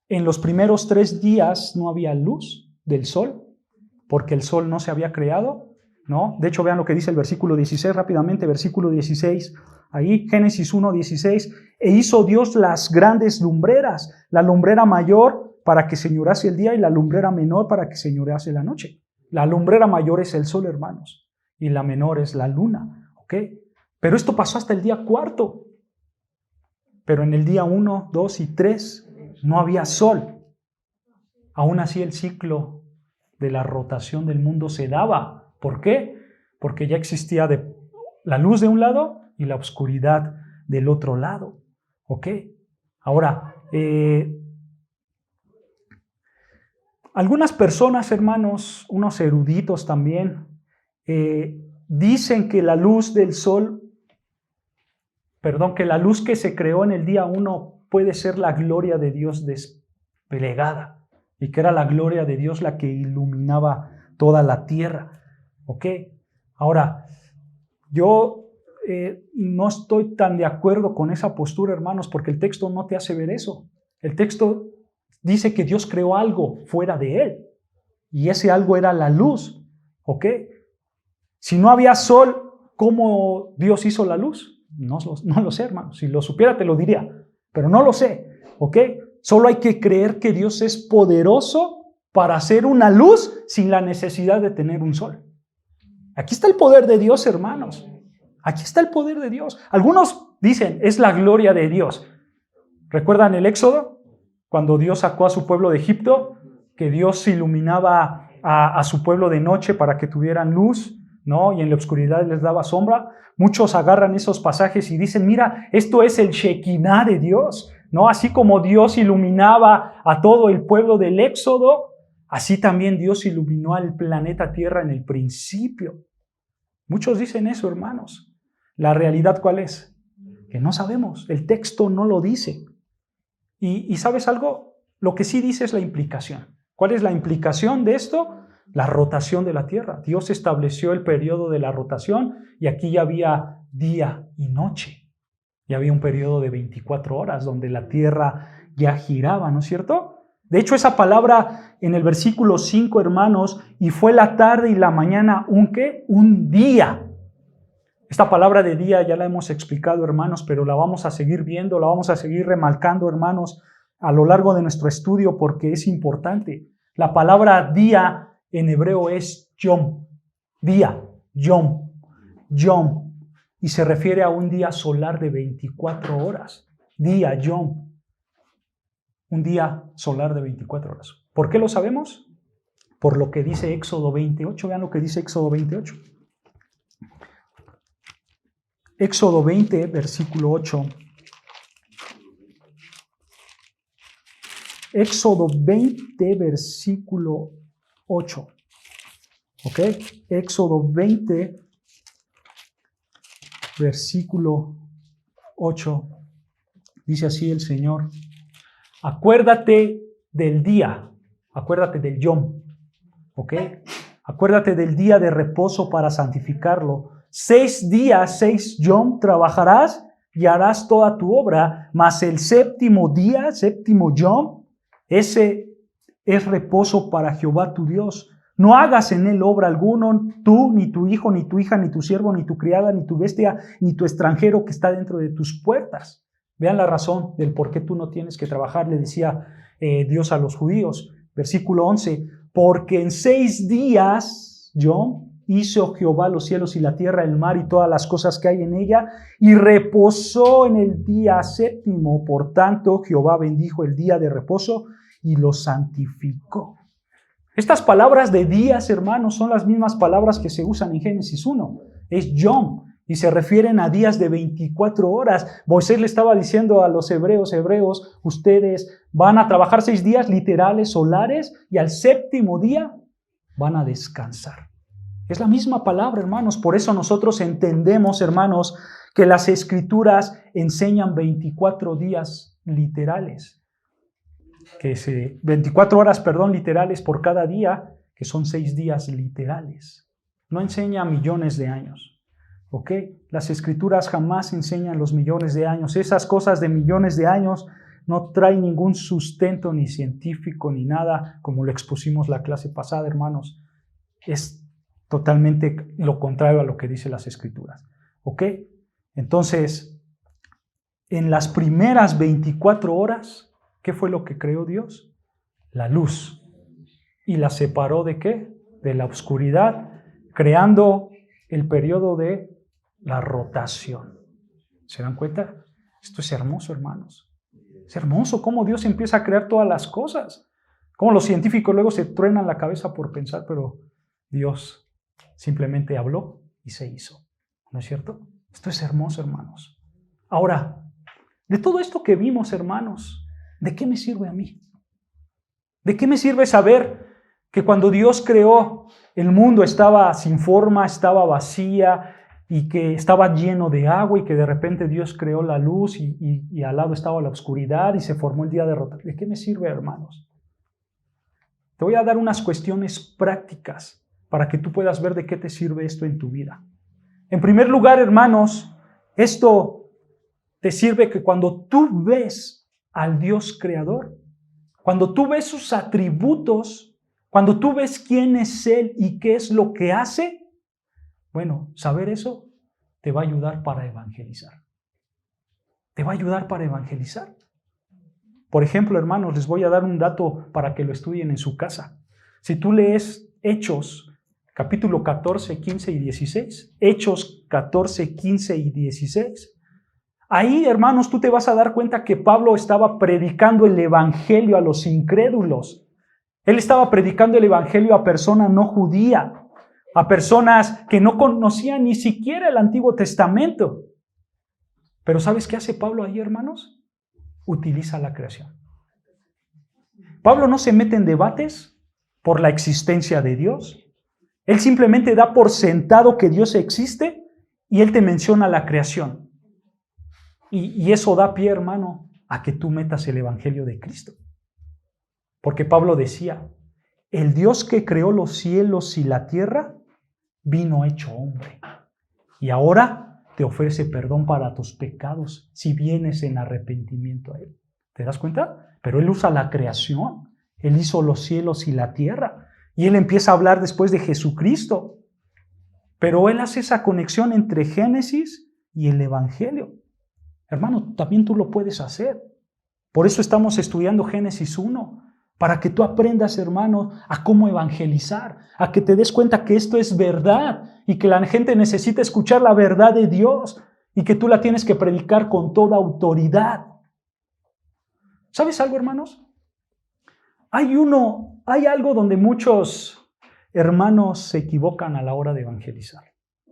los primeros 3 días no había luz del sol, porque el sol no se había creado, ¿no? De hecho, vean lo que dice el versículo 16 rápidamente, versículo 16. Ahí, Génesis 1:16, e hizo Dios las grandes lumbreras, la lumbrera mayor para que señorease el día y la lumbrera menor para que señorease la noche. La lumbrera mayor es el sol, hermanos, y la menor es la luna, ¿ok? Pero esto pasó hasta el día 4. Pero en el día 1, 2 y 3 no había sol. Aún así el ciclo de la rotación del mundo se daba. ¿Por qué? Porque ya existía la luz de un lado y la oscuridad del otro lado. ¿Ok? Ahora, algunas personas, hermanos, unos eruditos también, dicen que la luz del sol, que la luz que se creó en el día 1 puede ser la gloria de Dios desplegada, y que era la gloria de Dios la que iluminaba toda la tierra. ¿Ok? Ahora, yo no estoy tan de acuerdo con esa postura, hermanos, porque el texto no te hace ver eso. El texto dice que Dios creó algo fuera de Él, y ese algo era la luz, ¿ok? Si no había sol, ¿cómo Dios hizo la luz? No lo sé, hermanos. Si lo supiera te lo diría, pero no lo sé, ¿ok? Solo hay que creer que Dios es poderoso para hacer una luz sin la necesidad de tener un sol. Aquí está el poder de Dios, hermanos. Aquí está el poder de Dios. Algunos dicen, es la gloria de Dios. ¿Recuerdan el Éxodo? Cuando Dios sacó a su pueblo de Egipto, que Dios iluminaba a su pueblo de noche para que tuvieran luz, ¿no? Y en la oscuridad les daba sombra. Muchos agarran esos pasajes y dicen, mira, esto es el Shekinah de Dios, ¿no? Así como Dios iluminaba a todo el pueblo del Éxodo, así también Dios iluminó al planeta Tierra en el principio. Muchos dicen eso, hermanos. ¿La realidad cuál es? Que no sabemos. El texto no lo dice. ¿Y sabes algo? Lo que sí dice es la implicación. ¿Cuál es la implicación de esto? La rotación de la tierra. Dios estableció el periodo de la rotación y aquí ya había día y noche. Ya había un periodo de 24 horas donde la tierra ya giraba, ¿no es cierto? De hecho, esa palabra en el versículo 5, hermanos, y fue la tarde y la mañana, ¿un qué? Un día. Esta palabra de día ya la hemos explicado, hermanos, pero la vamos a seguir viendo, la vamos a seguir remarcando, hermanos, a lo largo de nuestro estudio porque es importante. La palabra día en hebreo es yom. Día, yom, yom. Y se refiere a un día solar de 24 horas. Día, yom. Un día solar de 24 horas. ¿Por qué lo sabemos? Por lo que dice Éxodo 28. Vean lo que dice Éxodo 28. Éxodo 20, versículo 8. Éxodo 20, versículo 8. ¿Ok? Éxodo 20, versículo 8. Dice así el Señor. Acuérdate del día. Acuérdate del yom. ¿Ok? Acuérdate del día de reposo para santificarlo. 6 días, 6 yom trabajarás y harás toda tu obra, mas el séptimo día, séptimo yom, ese es reposo para Jehová tu Dios. No hagas en él obra alguno, tú, ni tu hijo, ni tu hija, ni tu siervo, ni tu criada, ni tu bestia, ni tu extranjero que está dentro de tus puertas. Vean la razón del por qué tú no tienes que trabajar, le decía Dios a los judíos. Versículo 11, porque en 6 días, hizo Jehová los cielos y la tierra, el mar y todas las cosas que hay en ella, y reposó en el día séptimo. Por tanto, Jehová bendijo el día de reposo y lo santificó. Estas palabras de días, hermanos, son las mismas palabras que se usan en Génesis 1. Es yom, y se refieren a días de 24 horas. Moisés le estaba diciendo a los hebreos, ustedes van a trabajar 6 días literales, solares, y al séptimo día van a descansar. Es la misma palabra, hermanos. Por eso nosotros entendemos, hermanos, que las Escrituras enseñan 24 días literales. 24 horas, literales por cada día, que son 6 días literales. No enseña millones de años. ¿Ok? Las Escrituras jamás enseñan los millones de años. Esas cosas de millones de años no traen ningún sustento ni científico ni nada, como lo expusimos la clase pasada, hermanos. Es totalmente lo contrario a lo que dicen las Escrituras. ¿Ok? Entonces, en las primeras 24 horas, ¿qué fue lo que creó Dios? La luz. ¿Y la separó de qué? De la oscuridad, creando el periodo de la rotación. ¿Se dan cuenta? Esto es hermoso, hermanos. Es hermoso cómo Dios empieza a crear todas las cosas. Cómo los científicos luego se truenan la cabeza por pensar, pero Dios simplemente habló y se hizo. ¿No es cierto? Esto es hermoso, hermanos. Ahora, de todo esto que vimos, hermanos, ¿de qué me sirve a mí? ¿De qué me sirve saber que cuando Dios creó el mundo estaba sin forma, estaba vacía y que estaba lleno de agua y que de repente Dios creó la luz y al lado estaba la oscuridad y se formó el día de rotación? ¿De qué me sirve, hermanos? Te voy a dar unas cuestiones prácticas para que tú puedas ver de qué te sirve esto en tu vida. En primer lugar, hermanos, esto te sirve que cuando tú ves al Dios creador, cuando tú ves sus atributos, cuando tú ves quién es Él y qué es lo que hace, bueno, saber eso te va a ayudar para evangelizar. Te va a ayudar para evangelizar. Por ejemplo, hermanos, les voy a dar un dato para que lo estudien en su casa. Si tú lees Hechos, capítulo 14, 15 y 16, Hechos 14, 15 y 16, ahí, hermanos, tú te vas a dar cuenta que Pablo estaba predicando el evangelio a los incrédulos. Él estaba predicando el evangelio a personas no judías, a personas que no conocían ni siquiera el Antiguo Testamento. Pero ¿sabes qué hace Pablo ahí, hermanos? Utiliza la creación. Pablo no se mete en debates por la existencia de Dios. Él simplemente da por sentado que Dios existe y Él te menciona la creación. Y eso da pie, hermano, a que tú metas el evangelio de Cristo. Porque Pablo decía, el Dios que creó los cielos y la tierra vino hecho hombre. Y ahora te ofrece perdón para tus pecados si vienes en arrepentimiento a Él. ¿Te das cuenta? Pero Él usa la creación. Él hizo los cielos y la tierra. Y Él empieza a hablar después de Jesucristo. Pero Él hace esa conexión entre Génesis y el evangelio. Hermano, también tú lo puedes hacer. Por eso estamos estudiando Génesis 1. Para que tú aprendas, hermano, a cómo evangelizar, a que te des cuenta que esto es verdad y que la gente necesita escuchar la verdad de Dios y que tú la tienes que predicar con toda autoridad. ¿Sabes algo, hermanos? Hay algo donde muchos hermanos se equivocan a la hora de evangelizar.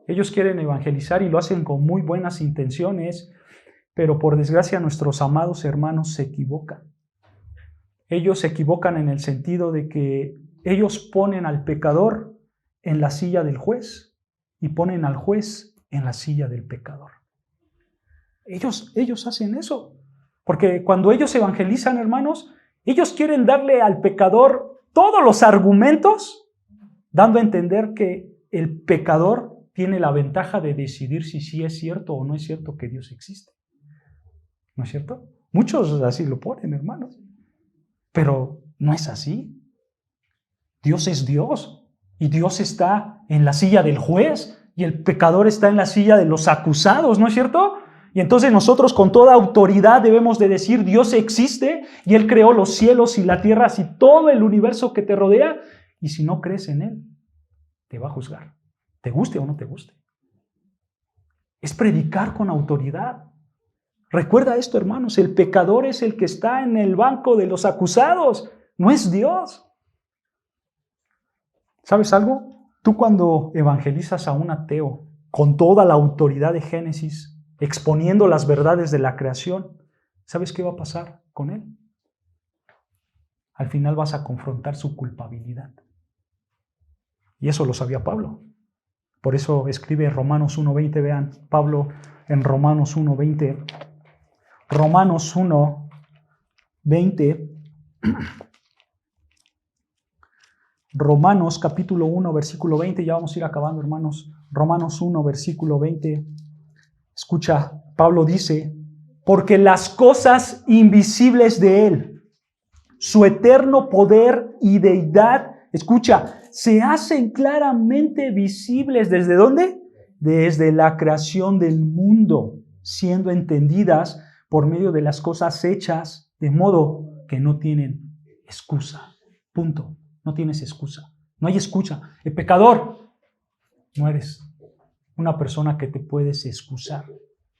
Ellos quieren evangelizar y lo hacen con muy buenas intenciones, pero por desgracia nuestros amados hermanos se equivocan. Ellos se equivocan en el sentido de que ellos ponen al pecador en la silla del juez y ponen al juez en la silla del pecador. Ellos hacen eso. Porque cuando ellos evangelizan, hermanos, ellos quieren darle al pecador todos los argumentos, dando a entender que el pecador tiene la ventaja de decidir si sí es cierto o no es cierto que Dios existe. ¿No es cierto? Muchos así lo ponen, hermanos. Pero no es así. Dios es Dios y Dios está en la silla del juez y el pecador está en la silla de los acusados, ¿no es cierto? Y entonces nosotros con toda autoridad debemos de decir Dios existe y Él creó los cielos y la tierra y todo el universo que te rodea, y si no crees en Él, te va a juzgar, te guste o no te guste. Es predicar con autoridad. Recuerda esto, hermanos, el pecador es el que está en el banco de los acusados, no es Dios. ¿Sabes algo? Tú cuando evangelizas a un ateo con toda la autoridad de Génesis, exponiendo las verdades de la creación, ¿sabes qué va a pasar con él? Al final vas a confrontar su culpabilidad. Y eso lo sabía Pablo. Por eso escribe Romanos 1:20, vean, Pablo en Romanos 1:20. Romanos 1:20. Romanos capítulo 1, versículo 20. Ya vamos a ir acabando, hermanos. Romanos 1, versículo 20. Escucha, Pablo dice, porque las cosas invisibles de Él, su eterno poder y deidad, escucha, se hacen claramente visibles. ¿Desde dónde? Desde la creación del mundo, siendo entendidas por medio de las cosas hechas, de modo que no tienen excusa. Punto. No tienes excusa. No hay excusa. El pecador, no eres una persona que te puedes excusar.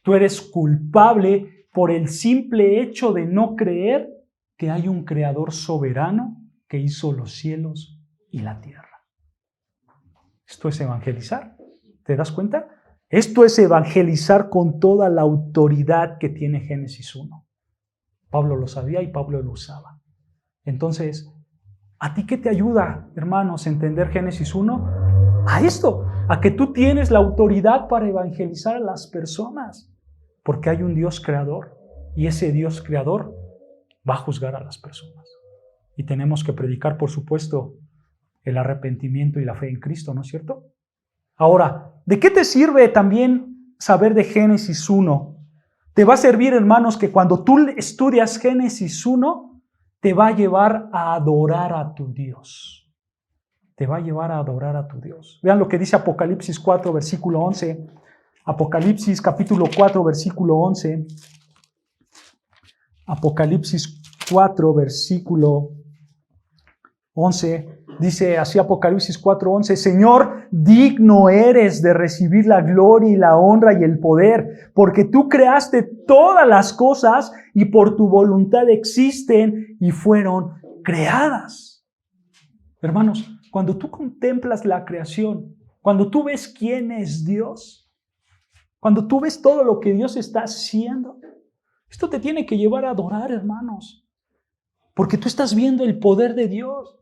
Tú eres culpable por el simple hecho de no creer que hay un creador soberano que hizo los cielos y la tierra. Esto es evangelizar. ¿Te das cuenta? Esto es evangelizar con toda la autoridad que tiene Génesis 1. Pablo lo sabía y Pablo lo usaba. Entonces, ¿a ti qué te ayuda, hermanos, a entender Génesis 1? A esto, a que tú tienes la autoridad para evangelizar a las personas. Porque hay un Dios creador y ese Dios creador va a juzgar a las personas. Y tenemos que predicar, por supuesto, el arrepentimiento y la fe en Cristo, ¿no es cierto? Ahora, ¿de qué te sirve también saber de Génesis 1? Te va a servir, hermanos, que cuando tú estudias Génesis 1, te va a llevar a adorar a tu Dios. Te va a llevar a adorar a tu Dios. Vean lo que dice Apocalipsis 4, versículo 11. Apocalipsis capítulo 4, versículo 11. Apocalipsis 4, versículo 11. Dice así Apocalipsis 4:11, Señor, digno eres de recibir la gloria y la honra y el poder, porque tú creaste todas las cosas y por tu voluntad existen y fueron creadas. Hermanos, cuando tú contemplas la creación, cuando tú ves quién es Dios, cuando tú ves todo lo que Dios está haciendo, esto te tiene que llevar a adorar, hermanos, porque tú estás viendo el poder de Dios.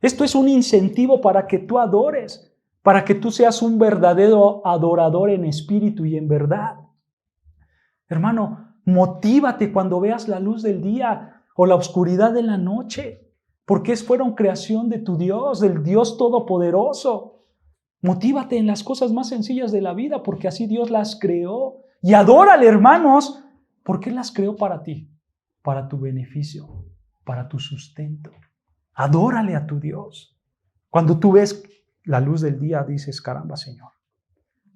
Esto es un incentivo para que tú adores, para que tú seas un verdadero adorador en espíritu y en verdad. Hermano, motívate cuando veas la luz del día o la oscuridad de la noche, porque fueron creación de tu Dios, del Dios Todopoderoso. Motívate en las cosas más sencillas de la vida, porque así Dios las creó. Y adórale, hermanos, porque Él las creó para ti, para tu beneficio, para tu sustento. Adórale a tu Dios. Cuando tú ves la luz del día, dices, caramba, Señor,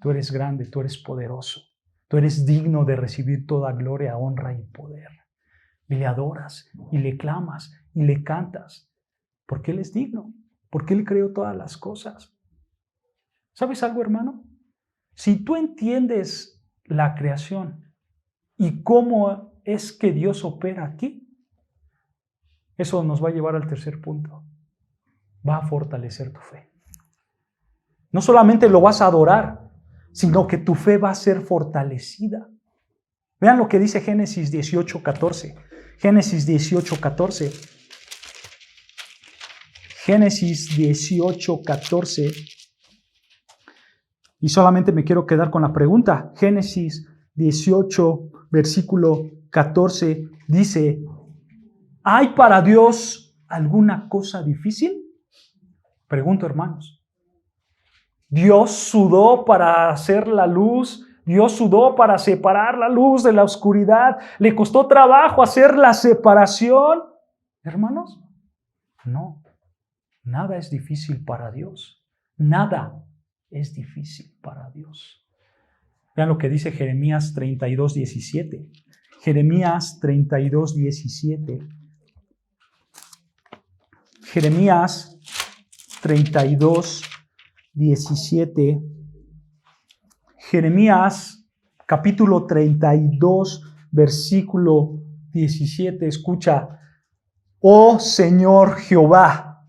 tú eres grande, tú eres poderoso, tú eres digno de recibir toda gloria, honra y poder. Y le adoras, y le clamas, y le cantas, porque Él es digno, porque Él creó todas las cosas. ¿Sabes algo, hermano? Si tú entiendes la creación y cómo es que Dios opera aquí, eso nos va a llevar al tercer punto. Va a fortalecer tu fe. No solamente lo vas a adorar, sino que tu fe va a ser fortalecida. Vean lo que dice Génesis 18:14. Génesis 18:14. Génesis 18:14. Y solamente me quiero quedar con la pregunta. Génesis 18, versículo 14, dice, ¿hay para Dios alguna cosa difícil? Pregunto, hermanos. Dios sudó para hacer la luz. Dios sudó para separar la luz de la oscuridad. ¿Le costó trabajo hacer la separación? Hermanos, no. Nada es difícil para Dios. Nada es difícil para Dios. Vean lo que dice Jeremías 32:17. Jeremías 32:17. Jeremías 32:17. Jeremías capítulo 32, versículo 17. Escucha, oh Señor Jehová,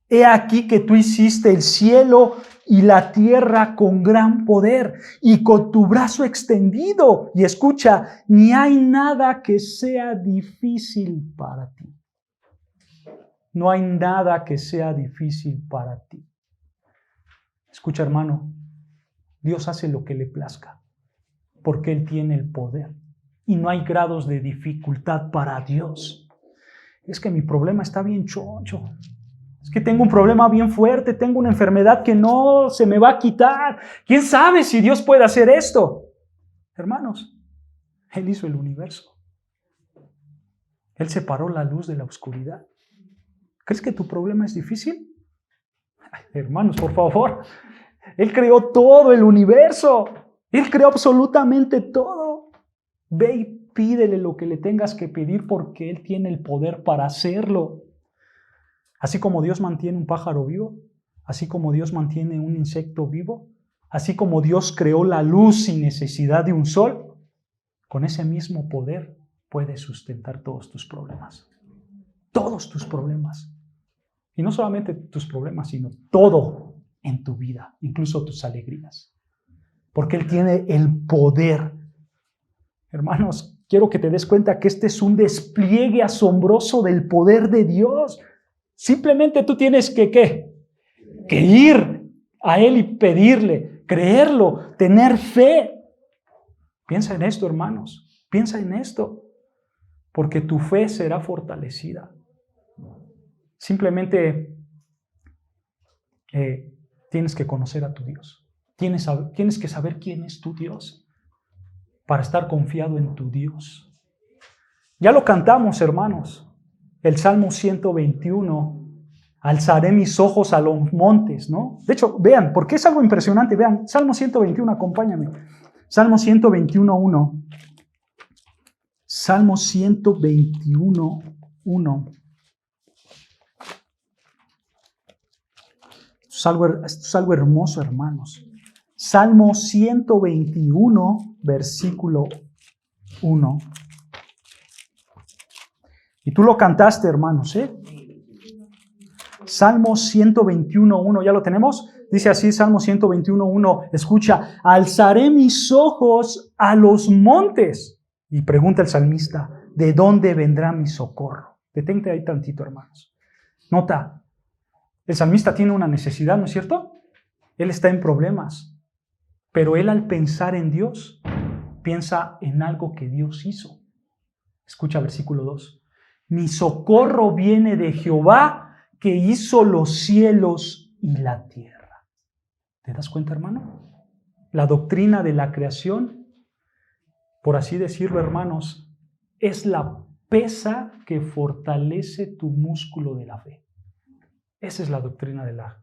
he aquí que tú hiciste el cielo y la tierra con gran poder y con tu brazo extendido. Y escucha, ni hay nada que sea difícil para ti. No hay nada que sea difícil para ti. Escucha, hermano, Dios hace lo que le plazca, porque Él tiene el poder. Y no hay grados de dificultad para Dios. Es que mi problema está bien choncho. Es que tengo un problema bien fuerte, tengo una enfermedad que no se me va a quitar. ¿Quién sabe si Dios puede hacer esto? Hermanos, Él hizo el universo. Él separó la luz de la oscuridad. ¿Crees que tu problema es difícil? Ay, hermanos, por favor. Él creó todo el universo. Él creó absolutamente todo. Ve y pídele lo que le tengas que pedir porque Él tiene el poder para hacerlo. Así como Dios mantiene un pájaro vivo, así como Dios mantiene un insecto vivo, así como Dios creó la luz sin necesidad de un sol, con ese mismo poder puedes sustentar todos tus problemas. Todos tus problemas. Y no solamente tus problemas, sino todo en tu vida, incluso tus alegrías. Porque Él tiene el poder. Hermanos, quiero que te des cuenta que este es un despliegue asombroso del poder de Dios. Simplemente tú tienes que ir a Él y pedirle, creerlo, tener fe. Piensa en esto, hermanos. Piensa en esto. Porque tu fe será fortalecida. Simplemente tienes que conocer a tu Dios. Tienes que saber quién es tu Dios para estar confiado en tu Dios. Ya lo cantamos, hermanos. El Salmo 121, alzaré mis ojos a los montes, ¿no? De hecho, vean, porque es algo impresionante. Vean, Salmo 121, acompáñame. Salmo 121:1. Salmo 121:1. Esto es algo hermoso, hermanos. Salmo 121, versículo 1. Y tú lo cantaste, hermanos, ¿eh? Salmo 121:1, ¿ya lo tenemos? Dice así, Salmo 121:1, escucha, alzaré mis ojos a los montes. Y pregunta el salmista, ¿de dónde vendrá mi socorro? Detente ahí tantito, hermanos. Nota, El salmista tiene una necesidad, ¿no es cierto? Él está en problemas, pero él al pensar en Dios, piensa en algo que Dios hizo. Escucha versículo 2. Mi socorro viene de Jehová, que hizo los cielos y la tierra. ¿Te das cuenta, hermano? La doctrina de la creación, por así decirlo, hermanos, es la pesa que fortalece tu músculo de la fe. Esa es la doctrina de la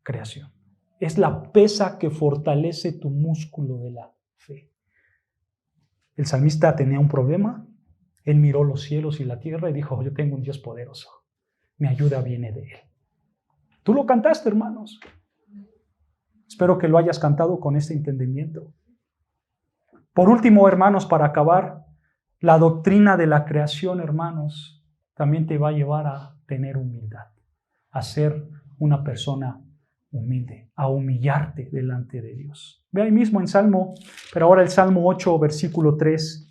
creación. Es la pesa que fortalece tu músculo de la fe. El salmista tenía un problema. Él miró los cielos y la tierra y dijo, yo tengo un Dios poderoso. Mi ayuda viene de Él. Tú lo cantaste, hermanos. Espero que lo hayas cantado con este entendimiento. Por último, hermanos, para acabar, la doctrina de la creación, hermanos, también te va a llevar a tener humildad, a ser una persona humilde, a humillarte delante de Dios. Ve ahí mismo en Salmo, pero ahora el Salmo 8, versículo 3.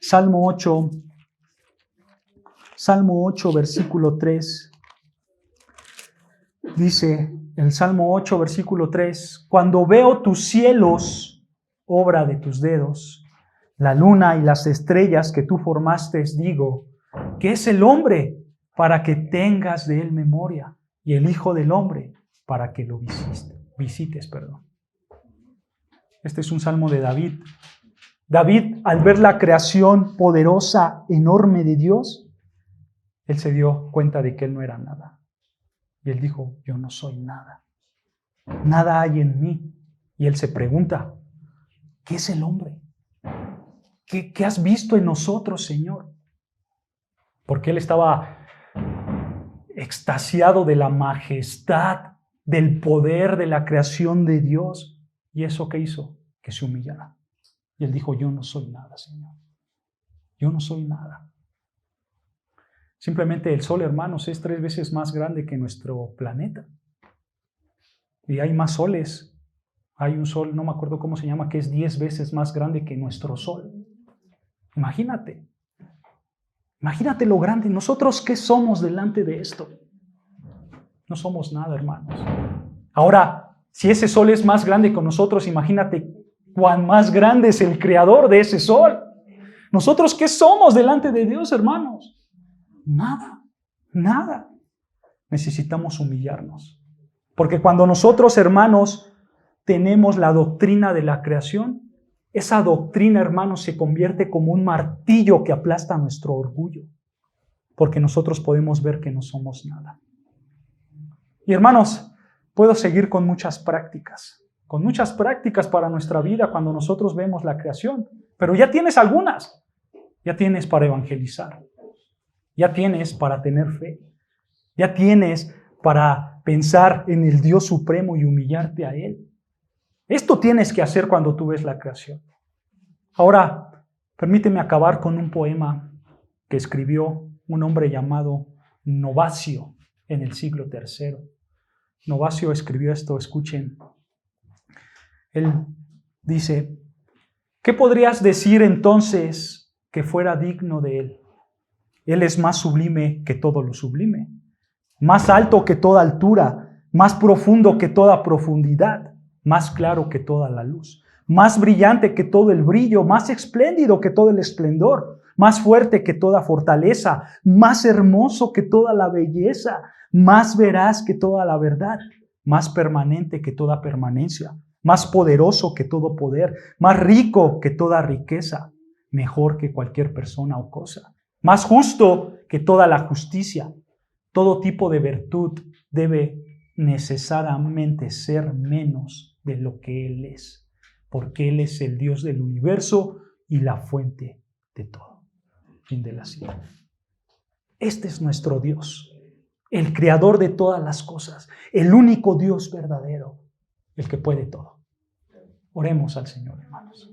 Salmo 8, versículo 3. Dice el Salmo 8, versículo 3, cuando veo tus cielos, obra de tus dedos, la luna y las estrellas que tú formaste, digo, ¿qué es el hombre para que tengas de él memoria? Y el Hijo del Hombre para que lo visites. Este es un salmo de David. David, al ver la creación poderosa, enorme de Dios, él se dio cuenta de que él no era nada. Y él dijo, yo no soy nada. Nada hay en mí. Y él se pregunta, ¿qué es el hombre? ¿Qué has visto en nosotros, Señor? Porque él estaba extasiado de la majestad, del poder de la creación de Dios. ¿Y eso qué hizo? Que se humillara. Y él dijo, yo no soy nada, Señor. Yo no soy nada. Simplemente el sol, hermanos, es 3 veces más grande que nuestro planeta. Y hay más soles. Hay un sol, no me acuerdo cómo se llama, que es 10 veces más grande que nuestro sol. Imagínate. Imagínate lo grande. ¿Nosotros qué somos delante de esto? No somos nada, hermanos. Ahora, si ese sol es más grande que nosotros, imagínate cuán más grande es el creador de ese sol. ¿Nosotros qué somos delante de Dios, hermanos? Nada, nada. Necesitamos humillarnos. Porque cuando nosotros, hermanos, tenemos la doctrina de la creación, esa doctrina, hermanos, se convierte como un martillo que aplasta nuestro orgullo. Porque nosotros podemos ver que no somos nada. Y hermanos, puedo seguir con muchas prácticas para nuestra vida cuando nosotros vemos la creación. Pero ya tienes algunas. Ya tienes para evangelizar. Ya tienes para tener fe. Ya tienes para pensar en el Dios supremo y humillarte a Él. Esto tienes que hacer cuando tú ves la creación. Ahora, permíteme acabar con un poema que escribió un hombre llamado Novacio en el siglo III. Novacio escribió esto, escuchen. Él dice, ¿qué podrías decir entonces que fuera digno de él? Él es más sublime que todo lo sublime, más alto que toda altura, más profundo que toda profundidad, más claro que toda la luz, más brillante que todo el brillo, más espléndido que todo el esplendor, más fuerte que toda fortaleza, más hermoso que toda la belleza, más veraz que toda la verdad, más permanente que toda permanencia, más poderoso que todo poder, más rico que toda riqueza, mejor que cualquier persona o cosa, más justo que toda la justicia. Todo tipo de virtud debe necesariamente ser menos de lo que Él es, porque Él es el Dios del universo y la fuente de todo. Fin de la cita. Este es nuestro Dios, el creador de todas las cosas, el único Dios verdadero, el que puede todo. Oremos al Señor, hermanos.